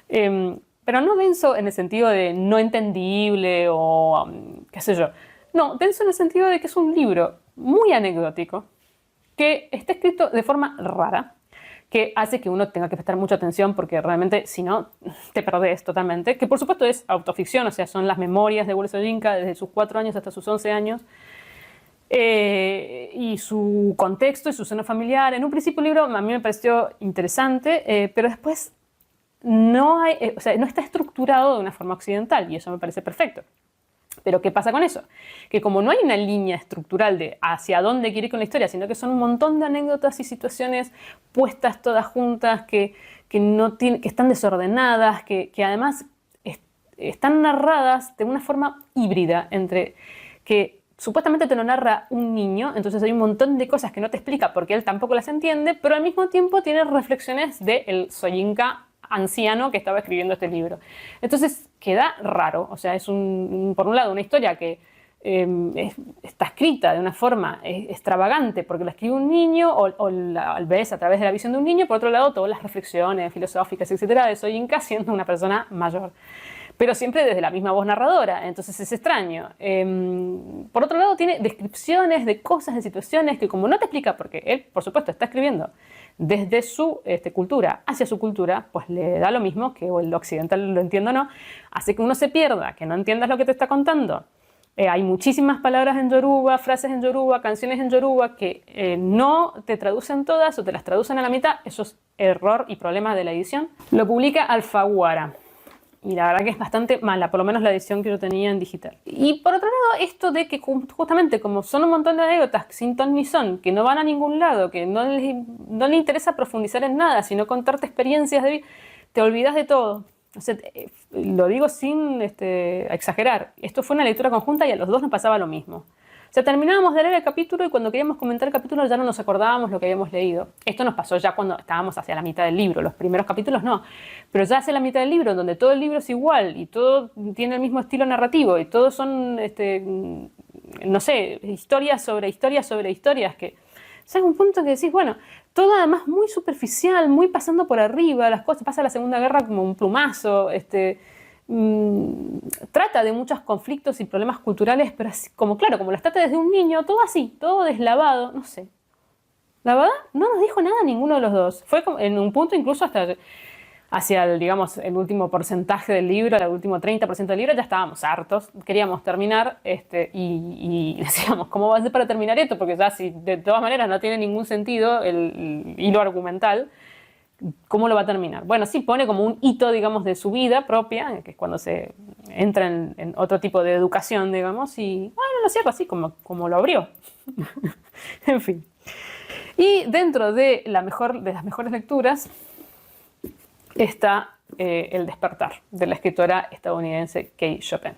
Pero no denso en el sentido de no entendible o qué sé yo. No, denso en el sentido de que es un libro muy anecdótico, que está escrito de forma rara, que hace que uno tenga que prestar mucha atención porque realmente si no te perdés totalmente, que por supuesto es autoficción, o sea, son las memorias de Wole Soyinka desde sus 4 años hasta sus 11 años, y su contexto y su seno familiar. En un principio el libro a mí me pareció interesante, pero después no está estructurado de una forma occidental y eso me parece perfecto. Pero ¿qué pasa con eso? Que como no hay una línea estructural de hacia dónde quiere ir con la historia, sino que son un montón de anécdotas y situaciones puestas todas juntas que están desordenadas, que además están narradas de una forma híbrida entre que supuestamente te lo narra un niño, entonces hay un montón de cosas que no te explica porque él tampoco las entiende, pero al mismo tiempo tiene reflexiones del Soyinka anciano que estaba escribiendo este libro. Entonces queda raro, o sea, es por un lado una historia que está escrita de una forma extravagante porque la escribe un niño o la ves a través de la visión de un niño, por otro lado todas las reflexiones filosóficas, etcétera, de Soyinka siendo una persona mayor, pero siempre desde la misma voz narradora, entonces es extraño. Por otro lado tiene descripciones de cosas, de situaciones que como no te explica, porque él por supuesto está escribiendo desde su cultura hacia su cultura, pues le da lo mismo que el occidental lo entienda o no, hace que uno se pierda, que no entiendas lo que te está contando. Hay muchísimas palabras en yoruba, frases en yoruba, canciones en yoruba que no te traducen todas o te las traducen a la mitad. Eso es error y problema de la edición. Lo publica Alfaguara. Y la verdad que es bastante mala, por lo menos la edición que yo tenía en digital. Y por otro lado, esto de que justamente como son un montón de anécdotas sin ton ni son, que no van a ningún lado, que no le interesa profundizar en nada, sino contarte experiencias de vida, te olvidas de todo. O sea, lo digo sin exagerar. Esto fue una lectura conjunta y a los dos nos pasaba lo mismo. O sea, terminábamos de leer el capítulo y cuando queríamos comentar el capítulo ya no nos acordábamos lo que habíamos leído. Esto nos pasó ya cuando estábamos hacia la mitad del libro. Los primeros capítulos no. Pero ya hacia la mitad del libro, donde todo el libro es igual y todo tiene el mismo estilo narrativo y todos son, no sé, historias sobre historias sobre historias que... O sea, es un punto que decís, bueno, todo además muy superficial, muy pasando por arriba, las cosas, pasa la Segunda Guerra como un plumazo, trata de muchos conflictos y problemas culturales, pero así, como claro, como las trata desde un niño, todo así, todo deslavado, no sé. La verdad, no nos dijo nada ninguno de los dos. Fue en un punto incluso hasta hacia el último porcentaje del libro, el último 30% del libro, ya estábamos hartos, queríamos terminar y decíamos, ¿cómo va a ser para terminar esto? Porque ya si de todas maneras no tiene ningún sentido el hilo argumental, ¿cómo lo va a terminar? Bueno, sí pone como un hito, digamos, de su vida propia, que es cuando se entra en otro tipo de educación, digamos, y bueno, lo cierra así como lo abrió. En fin. Y dentro de las mejores lecturas está El despertar, de la escritora estadounidense Kate Chopin.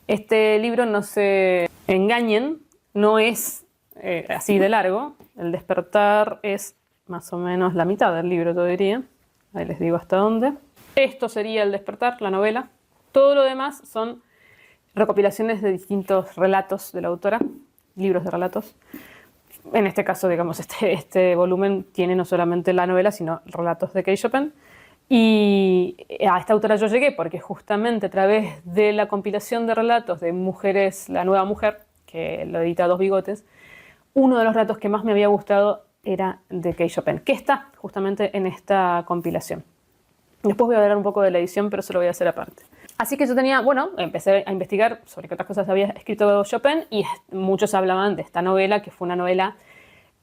Este libro, no se engañen, no es así de largo. El despertar es más o menos la mitad del libro, yo diría. Ahí les digo hasta dónde. Esto sería El despertar, la novela. Todo lo demás son recopilaciones de distintos relatos de la autora, libros de relatos. En este caso, digamos, este volumen tiene no solamente la novela, sino relatos de Kate Chopin. Y a esta autora yo llegué porque justamente a través de la compilación de relatos de Mujeres, la nueva mujer, que lo edita Dos Bigotes, uno de los relatos que más me había gustado era de Kate Chopin, que está justamente en esta compilación. Después voy a hablar un poco de la edición, pero eso lo voy a hacer aparte. Así que yo empecé a investigar sobre qué otras cosas había escrito Chopin y muchos hablaban de esta novela, que fue una novela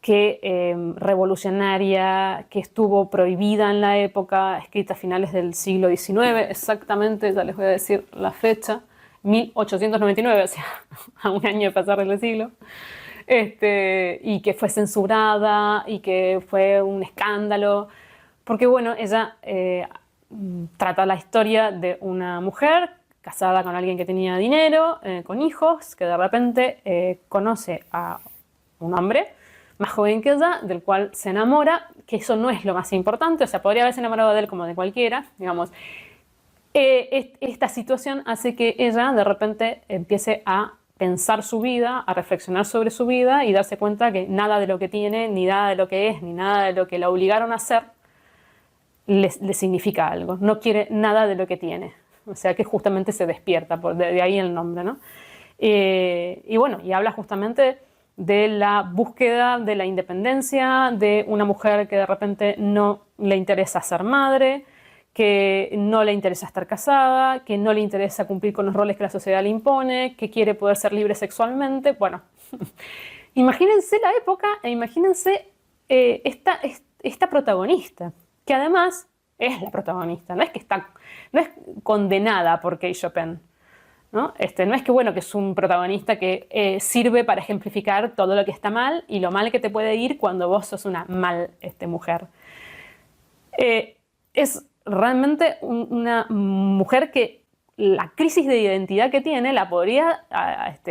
revolucionaria, que estuvo prohibida en la época, escrita a finales del siglo XIX, exactamente, ya les voy a decir la fecha, 1899, o sea, a un año de pasar del siglo. y que fue censurada y que fue un escándalo, porque bueno, ella trata la historia de una mujer casada con alguien que tenía dinero, con hijos, que de repente conoce a un hombre más joven que ella, del cual se enamora, que eso no es lo más importante, o sea, podría haberse enamorado de él como de cualquiera, digamos. Esta situación hace que ella de repente empiece a pensar su vida, a reflexionar sobre su vida y darse cuenta que nada de lo que tiene, ni nada de lo que es, ni nada de lo que la obligaron a hacer, le significa algo. No quiere nada de lo que tiene. O sea que justamente se despierta, de ahí el nombre, ¿no? Y bueno, y habla justamente de la búsqueda de la independencia, de una mujer que de repente no le interesa ser madre, que no le interesa estar casada, que no le interesa cumplir con los roles que la sociedad le impone, que quiere poder ser libre sexualmente. Bueno, imagínense la época e imagínense esta protagonista, que además es la protagonista, no es condenada por Kate Chopin, ¿no? No es que, bueno, que es un protagonista que sirve para ejemplificar todo lo que está mal y lo mal que te puede ir cuando vos sos una mal mujer. Es realmente una mujer que la crisis de identidad que tiene la podría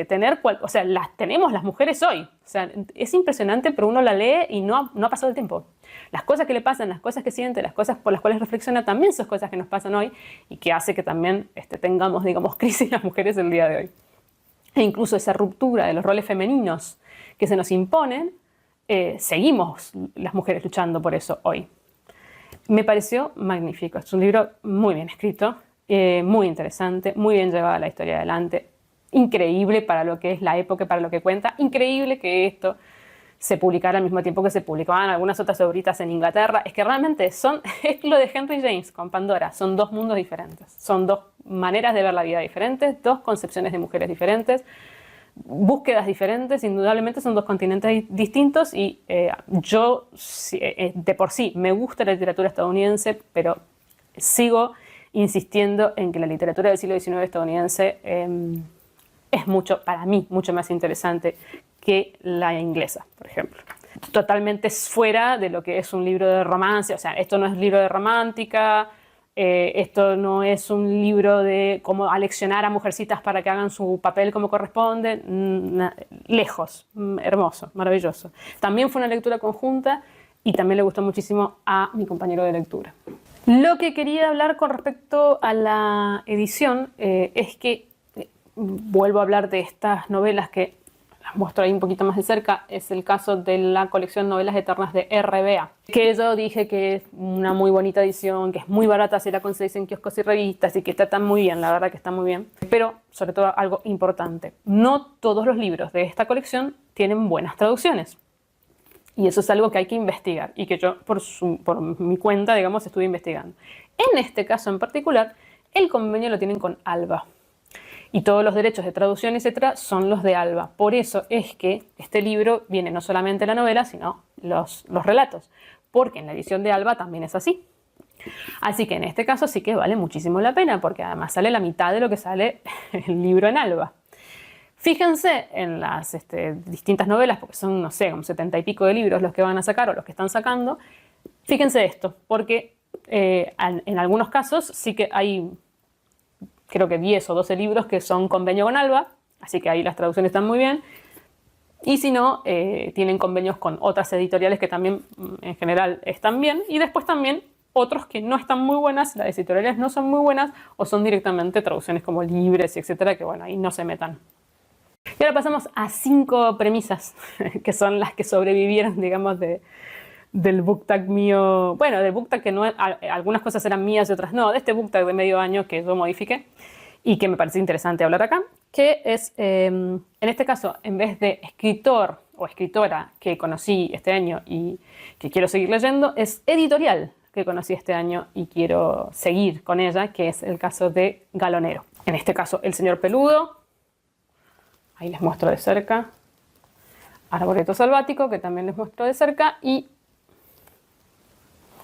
tener, o sea, las tenemos las mujeres hoy. O sea, es impresionante, pero uno la lee y no ha pasado el tiempo. Las cosas que le pasan, las cosas que siente, las cosas por las cuales reflexiona, también son cosas que nos pasan hoy y que hace que también tengamos, digamos, crisis las mujeres el día de hoy. E incluso esa ruptura de los roles femeninos que se nos imponen, seguimos las mujeres luchando por eso hoy. Me pareció magnífico. Es un libro muy bien escrito, muy interesante, muy bien llevada la historia adelante. Increíble para lo que es la época, para lo que cuenta. Increíble que esto se publicara al mismo tiempo que se publicaban algunas otras obritas en Inglaterra. Es que realmente es lo de Henry James con Pandora. Son dos mundos diferentes. Son dos maneras de ver la vida diferentes, dos concepciones de mujeres diferentes, búsquedas diferentes, indudablemente son dos continentes distintos y yo de por sí me gusta la literatura estadounidense, pero sigo insistiendo en que la literatura del siglo XIX estadounidense es para mí, mucho más interesante que la inglesa, por ejemplo. Totalmente fuera de lo que es un libro de romance, o sea, esto no es libro de romántica, esto no es un libro de cómo aleccionar a mujercitas para que hagan su papel como corresponde, lejos, hermoso, maravilloso. También fue una lectura conjunta y también le gustó muchísimo a mi compañero de lectura. Lo que quería hablar con respecto a la edición es que vuelvo a hablar de estas novelas que las muestro ahí un poquito más de cerca. Es el caso de la colección Novelas Eternas de RBA, que yo dije que es una muy bonita edición, que es muy barata si la conseguís en kioscos y revistas y que está muy bien, la verdad que está muy bien. Pero sobre todo algo importante, no todos los libros de esta colección tienen buenas traducciones. Y eso es algo que hay que investigar y que yo por mi cuenta, digamos, estuve investigando. En este caso en particular, el convenio lo tienen con Alba. Y todos los derechos de traducción, etcétera, son los de Alba. Por eso es que este libro viene no solamente la novela, sino los relatos. Porque en la edición de Alba también es así. Así que en este caso sí que vale muchísimo la pena, porque además sale la mitad de lo que sale el libro en Alba. Fíjense en las distintas novelas, porque son, no sé, como 70 y pico de libros los que van a sacar o los que están sacando. Fíjense esto, porque en algunos casos sí que hay, creo que 10 o 12 libros que son convenio con Alba, así que ahí las traducciones están muy bien. Y si no, tienen convenios con otras editoriales que también en general están bien. Y después también otros que no están muy buenas, las editoriales no son muy buenas o son directamente traducciones como libres, etcétera, que bueno, ahí no se metan. Y ahora pasamos a 5 premisas, que son las que sobrevivieron, digamos, del book tag mío. Bueno, del book tag que no, algunas cosas eran mías y otras no, de este book tag de medio año que yo modifiqué y que me parece interesante hablar acá, que es, en este caso, en vez de escritor o escritora que conocí este año y que quiero seguir leyendo, es editorial que conocí este año y quiero seguir con ella, que es el caso de Galonero. En este caso, El Señor Peludo. Ahí les muestro de cerca. Arboreto Salvático, que también les muestro de cerca. Y,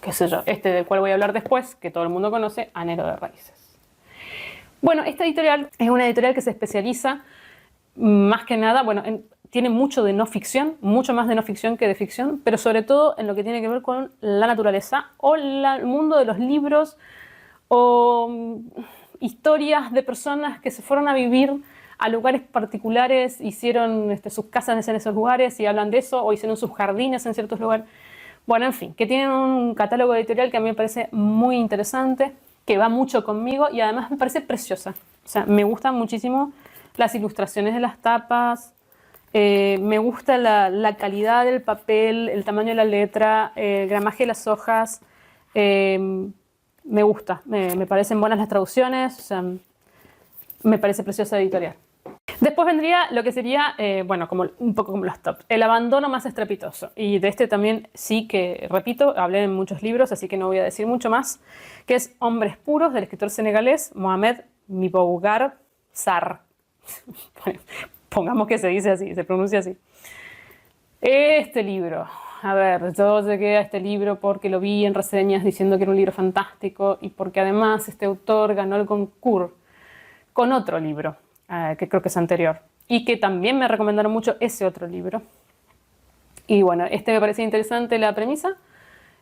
qué sé yo, del cual voy a hablar después, que todo el mundo conoce, Anhelo de Raíces. Bueno, esta editorial es una editorial que se especializa más que nada, bueno, tiene mucho de no ficción, mucho más de no ficción que de ficción, pero sobre todo en lo que tiene que ver con la naturaleza o el mundo de los libros o historias de personas que se fueron a vivir a lugares particulares, hicieron sus casas en esos lugares y hablan de eso, o hicieron sus jardines en ciertos lugares. Bueno, en fin, que tienen un catálogo editorial que a mí me parece muy interesante, que va mucho conmigo y además me parece preciosa. O sea, me gustan muchísimo las ilustraciones de las tapas, me gusta la calidad del papel, el tamaño de la letra, el gramaje de las hojas. Me gusta, me parecen buenas las traducciones, o sea, me parece preciosa editorial. Después vendría lo que sería, bueno, como, un poco como los top, el abandono más estrepitoso. Y de este también sí que, repito, hablé en muchos libros, así que no voy a decir mucho más, que es Hombres Puros, del escritor senegalés Mohamed Mbougar Sarr. Pongamos que se dice así, se pronuncia así. Este libro, a ver, yo llegué a este libro porque lo vi en reseñas diciendo que era un libro fantástico y porque además este autor ganó el concurso con otro libro, que creo que es anterior, y que también me recomendaron mucho ese otro libro. Y bueno, este me parecía interesante la premisa,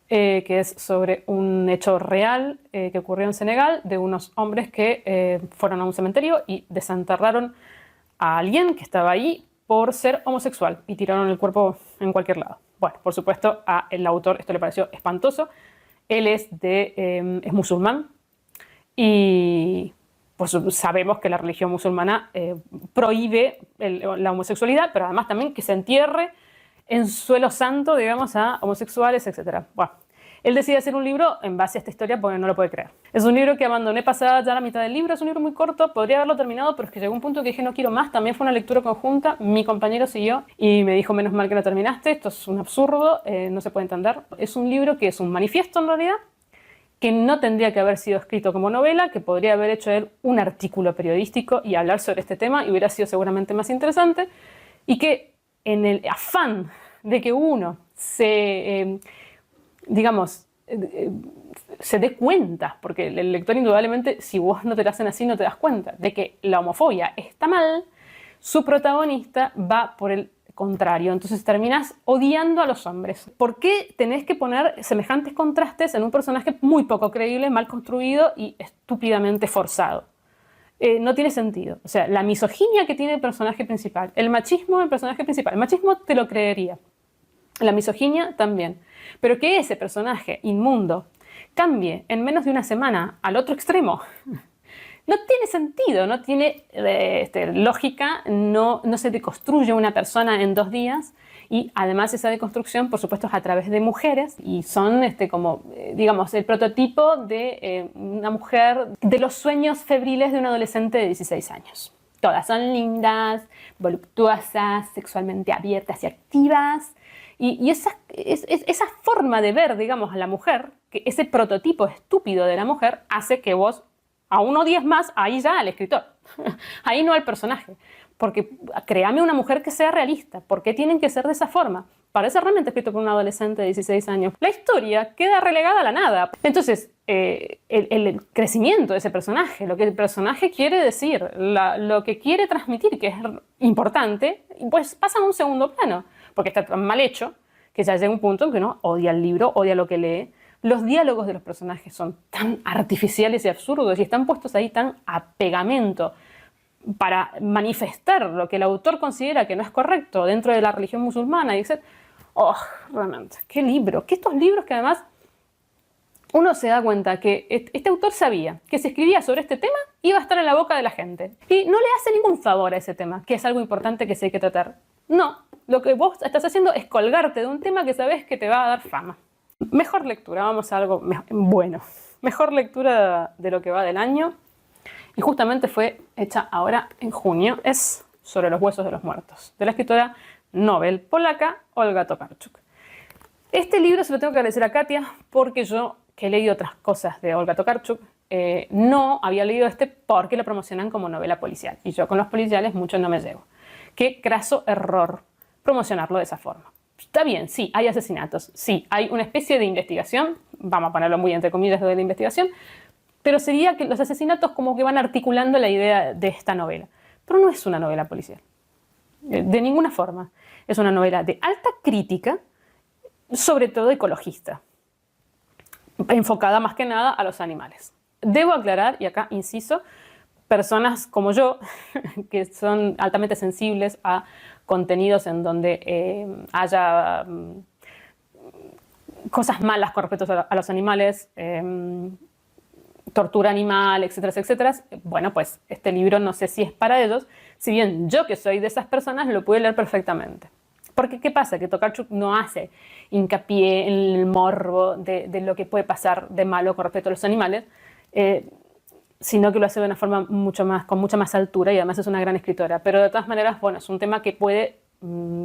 que es sobre un hecho real que ocurrió en Senegal, de unos hombres que fueron a un cementerio y desenterraron a alguien que estaba ahí por ser homosexual y tiraron el cuerpo en cualquier lado. Bueno, por supuesto, al autor esto le pareció espantoso. Él es musulmán y pues sabemos que la religión musulmana prohíbe la homosexualidad, pero además también que se entierre en suelo santo, digamos, a homosexuales, etc. Bueno, él decide hacer un libro en base a esta historia porque no lo puede creer. Es un libro que abandoné pasada ya la mitad del libro, es un libro muy corto, podría haberlo terminado, pero es que llegó un punto que dije no quiero más, también fue una lectura conjunta, mi compañero siguió y me dijo menos mal que lo terminaste, esto es un absurdo, no se puede entender. Es un libro que es un manifiesto en realidad, que no tendría que haber sido escrito como novela, que podría haber hecho él un artículo periodístico y hablar sobre este tema y hubiera sido seguramente más interesante, y que en el afán de que uno se, digamos, se dé cuenta, porque el lector indudablemente, si vos no te lo hacen así, no te das cuenta, de que la homofobia está mal, su protagonista va por el contrario. Entonces terminás odiando a los hombres. ¿Por qué tenés que poner semejantes contrastes en un personaje muy poco creíble, mal construido y estúpidamente forzado? No tiene sentido. O sea, la misoginia que tiene el personaje principal, el machismo del personaje principal, el machismo te lo creería, la misoginia también. Pero que ese personaje inmundo cambie en menos de una semana al otro extremo, no tiene sentido, no tiene lógica, no se deconstruye una persona en 2 días y además esa deconstrucción, por supuesto, es a través de mujeres y son como, digamos, el prototipo de una mujer de los sueños febriles de un adolescente de 16 años. Todas son lindas, voluptuosas, sexualmente abiertas y activas. Y esa forma de ver, digamos, a la mujer, que ese prototipo estúpido de la mujer, hace que vos aún odies más ahí ya al escritor, ahí no al personaje. Porque créame una mujer que sea realista. ¿Por qué tienen que ser de esa forma? Parece realmente escrito por un adolescente de 16 años. La historia queda relegada a la nada. Entonces, el crecimiento de ese personaje, lo que el personaje quiere decir, lo que quiere transmitir, que es importante, pues pasa a un segundo plano. Porque está tan mal hecho que ya llega un punto en que uno odia el libro, odia lo que lee. Los diálogos de los personajes son tan artificiales y absurdos y están puestos ahí tan a pegamento para manifestar lo que el autor considera que no es correcto dentro de la religión musulmana. Y dice, oh, realmente, qué libro, que estos libros que además uno se da cuenta que este autor sabía que si escribía sobre este tema iba a estar en la boca de la gente. Y no le hace ningún favor a ese tema, que es algo importante que se hay que tratar. No, lo que vos estás haciendo es colgarte de un tema que sabes que te va a dar fama. Mejor lectura, vamos a algo bueno. Mejor lectura de lo que va del año. Y justamente fue hecha ahora en junio. Es Sobre los huesos de los muertos, de la escritora Nobel polaca Olga Tokarczuk. Este libro se lo tengo que agradecer a Katia porque yo, que he leído otras cosas de Olga Tokarczuk, no había leído este porque lo promocionan como novela policial. Y yo con los policiales mucho no me llevo. Qué craso error promocionarlo de esa forma. Está bien, sí, hay asesinatos, sí, hay una especie de investigación, vamos a ponerlo muy entre comillas de la investigación, pero sería que los asesinatos como que van articulando la idea de esta novela. Pero no es una novela policial. de ninguna forma. Es una novela de alta crítica, sobre todo ecologista, enfocada más que nada a los animales. Debo aclarar, y acá inciso, personas como yo, que son altamente sensibles a contenidos en donde haya cosas malas con respecto a los animales, tortura animal, etcétera, etcétera. Bueno, pues este libro no sé si es para ellos, si bien yo, que soy de esas personas, lo pude leer perfectamente. Porque ¿qué pasa? Que Tokarczuk no hace hincapié en el morbo de lo que puede pasar de malo con respecto a los animales, sino que lo hace de una forma con mucha más altura, y además es una gran escritora. Pero de todas maneras, bueno, es un tema que puede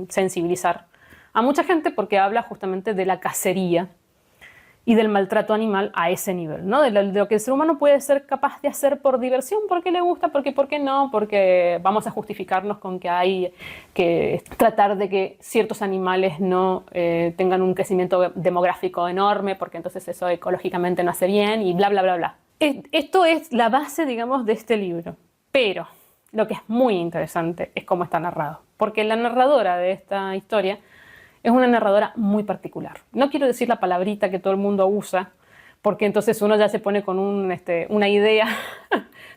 sensibilizar a mucha gente, porque habla justamente de la cacería y del maltrato animal a ese nivel, ¿no? De lo que el ser humano puede ser capaz de hacer por diversión, porque le gusta, porque ¿por qué no? Porque vamos a justificarnos con que hay que tratar de que ciertos animales no tengan un crecimiento demográfico enorme, porque entonces eso ecológicamente no hace bien, y bla, bla, bla, bla. Esto es la base, digamos, de este libro. Pero lo que es muy interesante es cómo está narrado, porque la narradora de esta historia es una narradora muy particular. No quiero decir la palabrita que todo el mundo usa, porque entonces uno ya se pone con una idea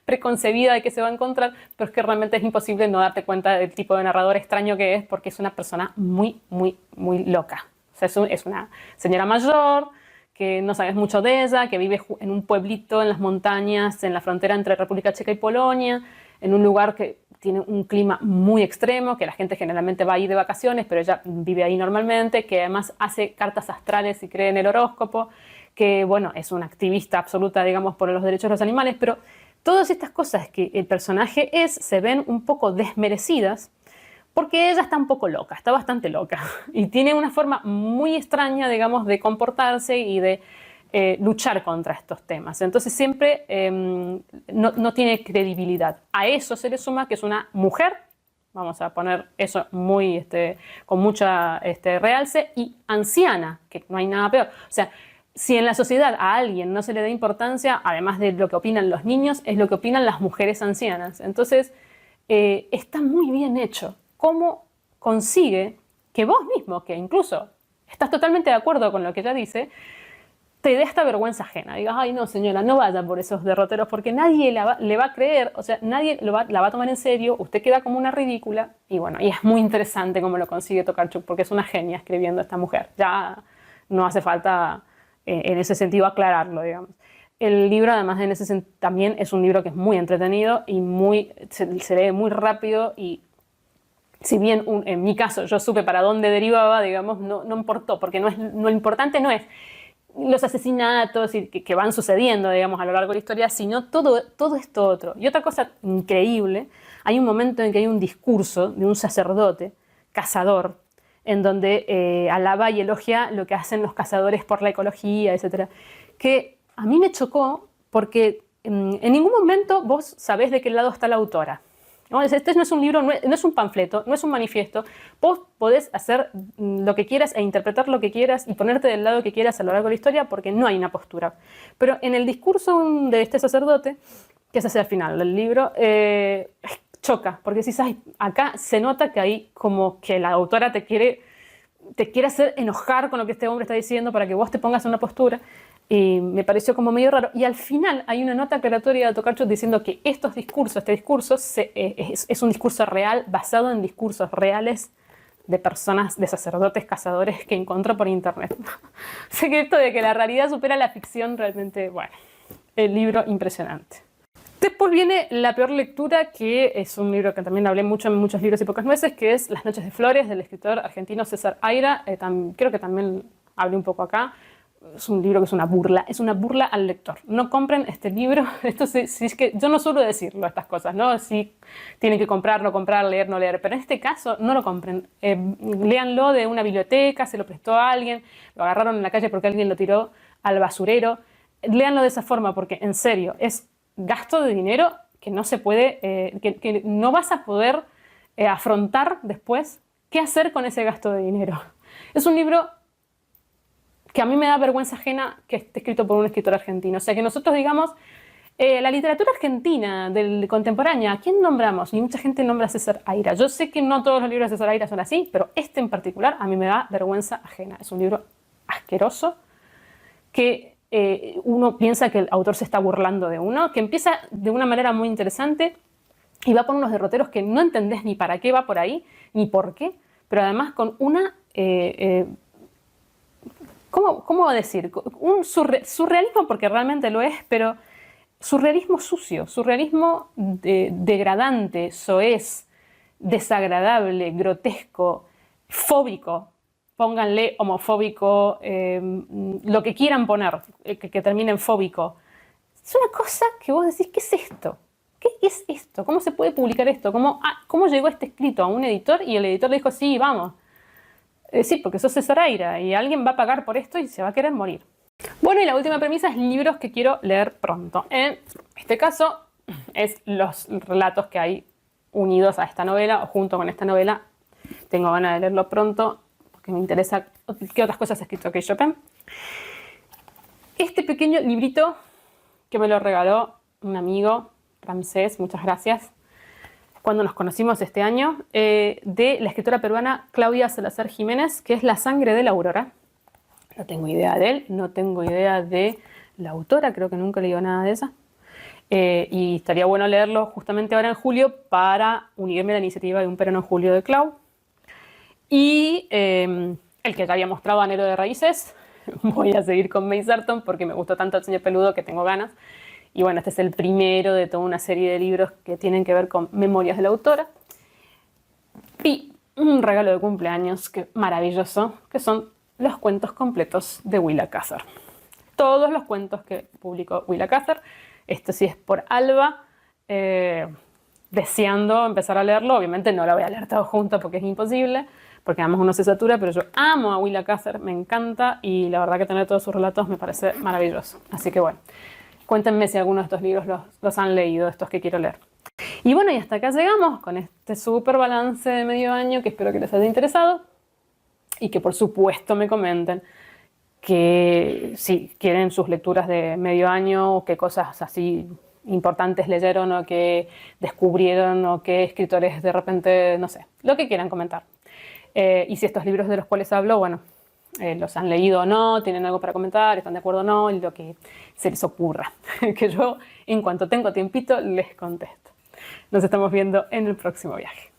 preconcebida de que se va a encontrar, pero es que realmente es imposible no darte cuenta del tipo de narrador extraño que es, porque es una persona muy, muy, muy loca. O sea, es una señora mayor, que no sabes mucho de ella, que vive en un pueblito en las montañas, en la frontera entre República Checa y Polonia, en un lugar que tiene un clima muy extremo, que la gente generalmente va ahí de vacaciones, pero ella vive ahí normalmente, que además hace cartas astrales y cree en el horóscopo, que bueno, es una activista absoluta, digamos, por los derechos de los animales, pero todas estas cosas que el personaje se ven un poco desmerecidas, porque ella está un poco loca, está bastante loca, y tiene una forma muy extraña, digamos, de comportarse y de luchar contra estos temas. Entonces siempre no tiene credibilidad. A eso se le suma que es una mujer, vamos a poner eso muy, con mucha realce, y anciana, que no hay nada peor. O sea, si en la sociedad a alguien no se le da importancia, además de lo que opinan los niños, es lo que opinan las mujeres ancianas. Entonces está muy bien hecho. ¿Cómo consigue que vos mismo, que incluso estás totalmente de acuerdo con lo que ella dice, te dé esta vergüenza ajena? Digas, ay no señora, no vaya por esos derroteros, porque nadie le va a creer, o sea, nadie la va a tomar en serio, usted queda como una ridícula. Y bueno, y es muy interesante cómo lo consigue Tokarczuk, porque es una genia escribiendo esta mujer. Ya no hace falta en ese sentido aclararlo, digamos. El libro, además, también es un libro que es muy entretenido y se lee muy rápido, y si bien en mi caso yo supe para dónde derivaba, digamos, no importó, porque lo importante no es los asesinatos que van sucediendo, digamos, a lo largo de la historia, sino todo esto otro. Y otra cosa increíble, hay un momento en que hay un discurso de un sacerdote cazador, en donde alaba y elogia lo que hacen los cazadores por la ecología, etcétera, que a mí me chocó, porque en ningún momento vos sabés de qué lado está la autora. ¿No? Este no es un libro, no es un panfleto, no es un manifiesto. Vos podés hacer lo que quieras e interpretar lo que quieras y ponerte del lado que quieras a lo largo de la historia, porque no hay una postura. Pero en el discurso de este sacerdote, que es hacia el final del libro, choca, porque si sabes, acá se nota que hay como que la autora te quiere hacer enojar con lo que este hombre está diciendo para que vos te pongas en una postura. Y me pareció como medio raro. Y al final hay una nota aclaratoria de Tokarczuk diciendo que este discurso es un discurso real, basado en discursos reales de personas, de sacerdotes cazadores que encontró por internet. Sé que esto de que la realidad supera la ficción, realmente, bueno, el libro impresionante. Después viene La peor lectura, que es un libro que también hablé mucho en Muchos libros y pocas nueces, que es Las noches de flores, del escritor argentino César Aira. Creo que también hablé un poco acá. Es un libro que es una burla al lector. No compren este libro. Esto sí, es que yo no suelo decirlo, estas cosas, ¿no? Si tienen que comprar, no comprar, leer, no leer, pero en este caso no lo compren. Léanlo de una biblioteca, se lo prestó a alguien, lo agarraron en la calle porque alguien lo tiró al basurero. Léanlo de esa forma, porque en serio, es gasto de dinero que no se puede, que no vas a poder afrontar después qué hacer con ese gasto de dinero. Es un libro que a mí me da vergüenza ajena que esté escrito por un escritor argentino. O sea, que nosotros digamos, La literatura argentina del contemporánea, ¿a quién nombramos? Y mucha gente nombra a César Aira. Yo sé que no todos los libros de César Aira son así, pero este en particular a mí me da vergüenza ajena. Es un libro asqueroso que uno piensa que el autor se está burlando de uno, que empieza de una manera muy interesante y va por unos derroteros que no entendés ni para qué va por ahí, ni por qué, pero además con una... ¿cómo decir? Un surrealismo, porque realmente lo es, pero surrealismo sucio, surrealismo degradante, soez, desagradable, grotesco, fóbico. Pónganle homofóbico, lo que quieran poner, que termine en fóbico. Es una cosa que vos decís, ¿qué es esto? ¿Qué es esto? ¿Cómo se puede publicar esto? ¿Cómo llegó este escrito a un editor y el editor le dijo, sí, vamos? Sí, porque sos César Aira y alguien va a pagar por esto y se va a querer morir. Bueno, y la última premisa es libros que quiero leer pronto. En este caso, es los relatos que hay unidos a esta novela o junto con esta novela. Tengo ganas de leerlo pronto porque me interesa qué otras cosas ha escrito Kate Chopin. Este pequeño librito que me lo regaló un amigo, Ramsés, muchas gracias, cuando nos conocimos este año, de la escritora peruana Claudia Salazar Jiménez, que es La sangre de la aurora. No tengo idea de él, no tengo idea de la autora, creo que nunca he leído nada de esa. Y estaría bueno leerlo justamente ahora en julio para unirme a la iniciativa de Un Perón en Julio de Clau. Y el que ya había mostrado, Anhelo de Raíces. Voy a seguir con May Sarton porque me gustó tanto El Señor Peludo que tengo ganas. Y bueno, este es el primero de toda una serie de libros que tienen que ver con memorias de la autora. Y un regalo de cumpleaños maravilloso, que son los cuentos completos de Willa Cather. Todos los cuentos que publicó Willa Cather. Esto sí es por Alba, deseando empezar a leerlo. Obviamente no lo voy a leer todo junto porque es imposible, porque además uno se satura, pero yo amo a Willa Cather, me encanta y la verdad que tener todos sus relatos me parece maravilloso. Así que bueno, cuéntenme si alguno de estos libros los han leído, estos que quiero leer. Y bueno, y hasta acá llegamos con este súper balance de medio año que espero que les haya interesado y que por supuesto me comenten que si quieren sus lecturas de medio año o qué cosas así importantes leyeron o que descubrieron o qué escritores de repente, no sé, lo que quieran comentar. Y si estos libros de los cuales hablo, bueno, los han leído o no, tienen algo para comentar, están de acuerdo o no, y lo que se les ocurra. Que yo, en cuanto tengo tiempito, les contesto. Nos estamos viendo en el próximo viaje.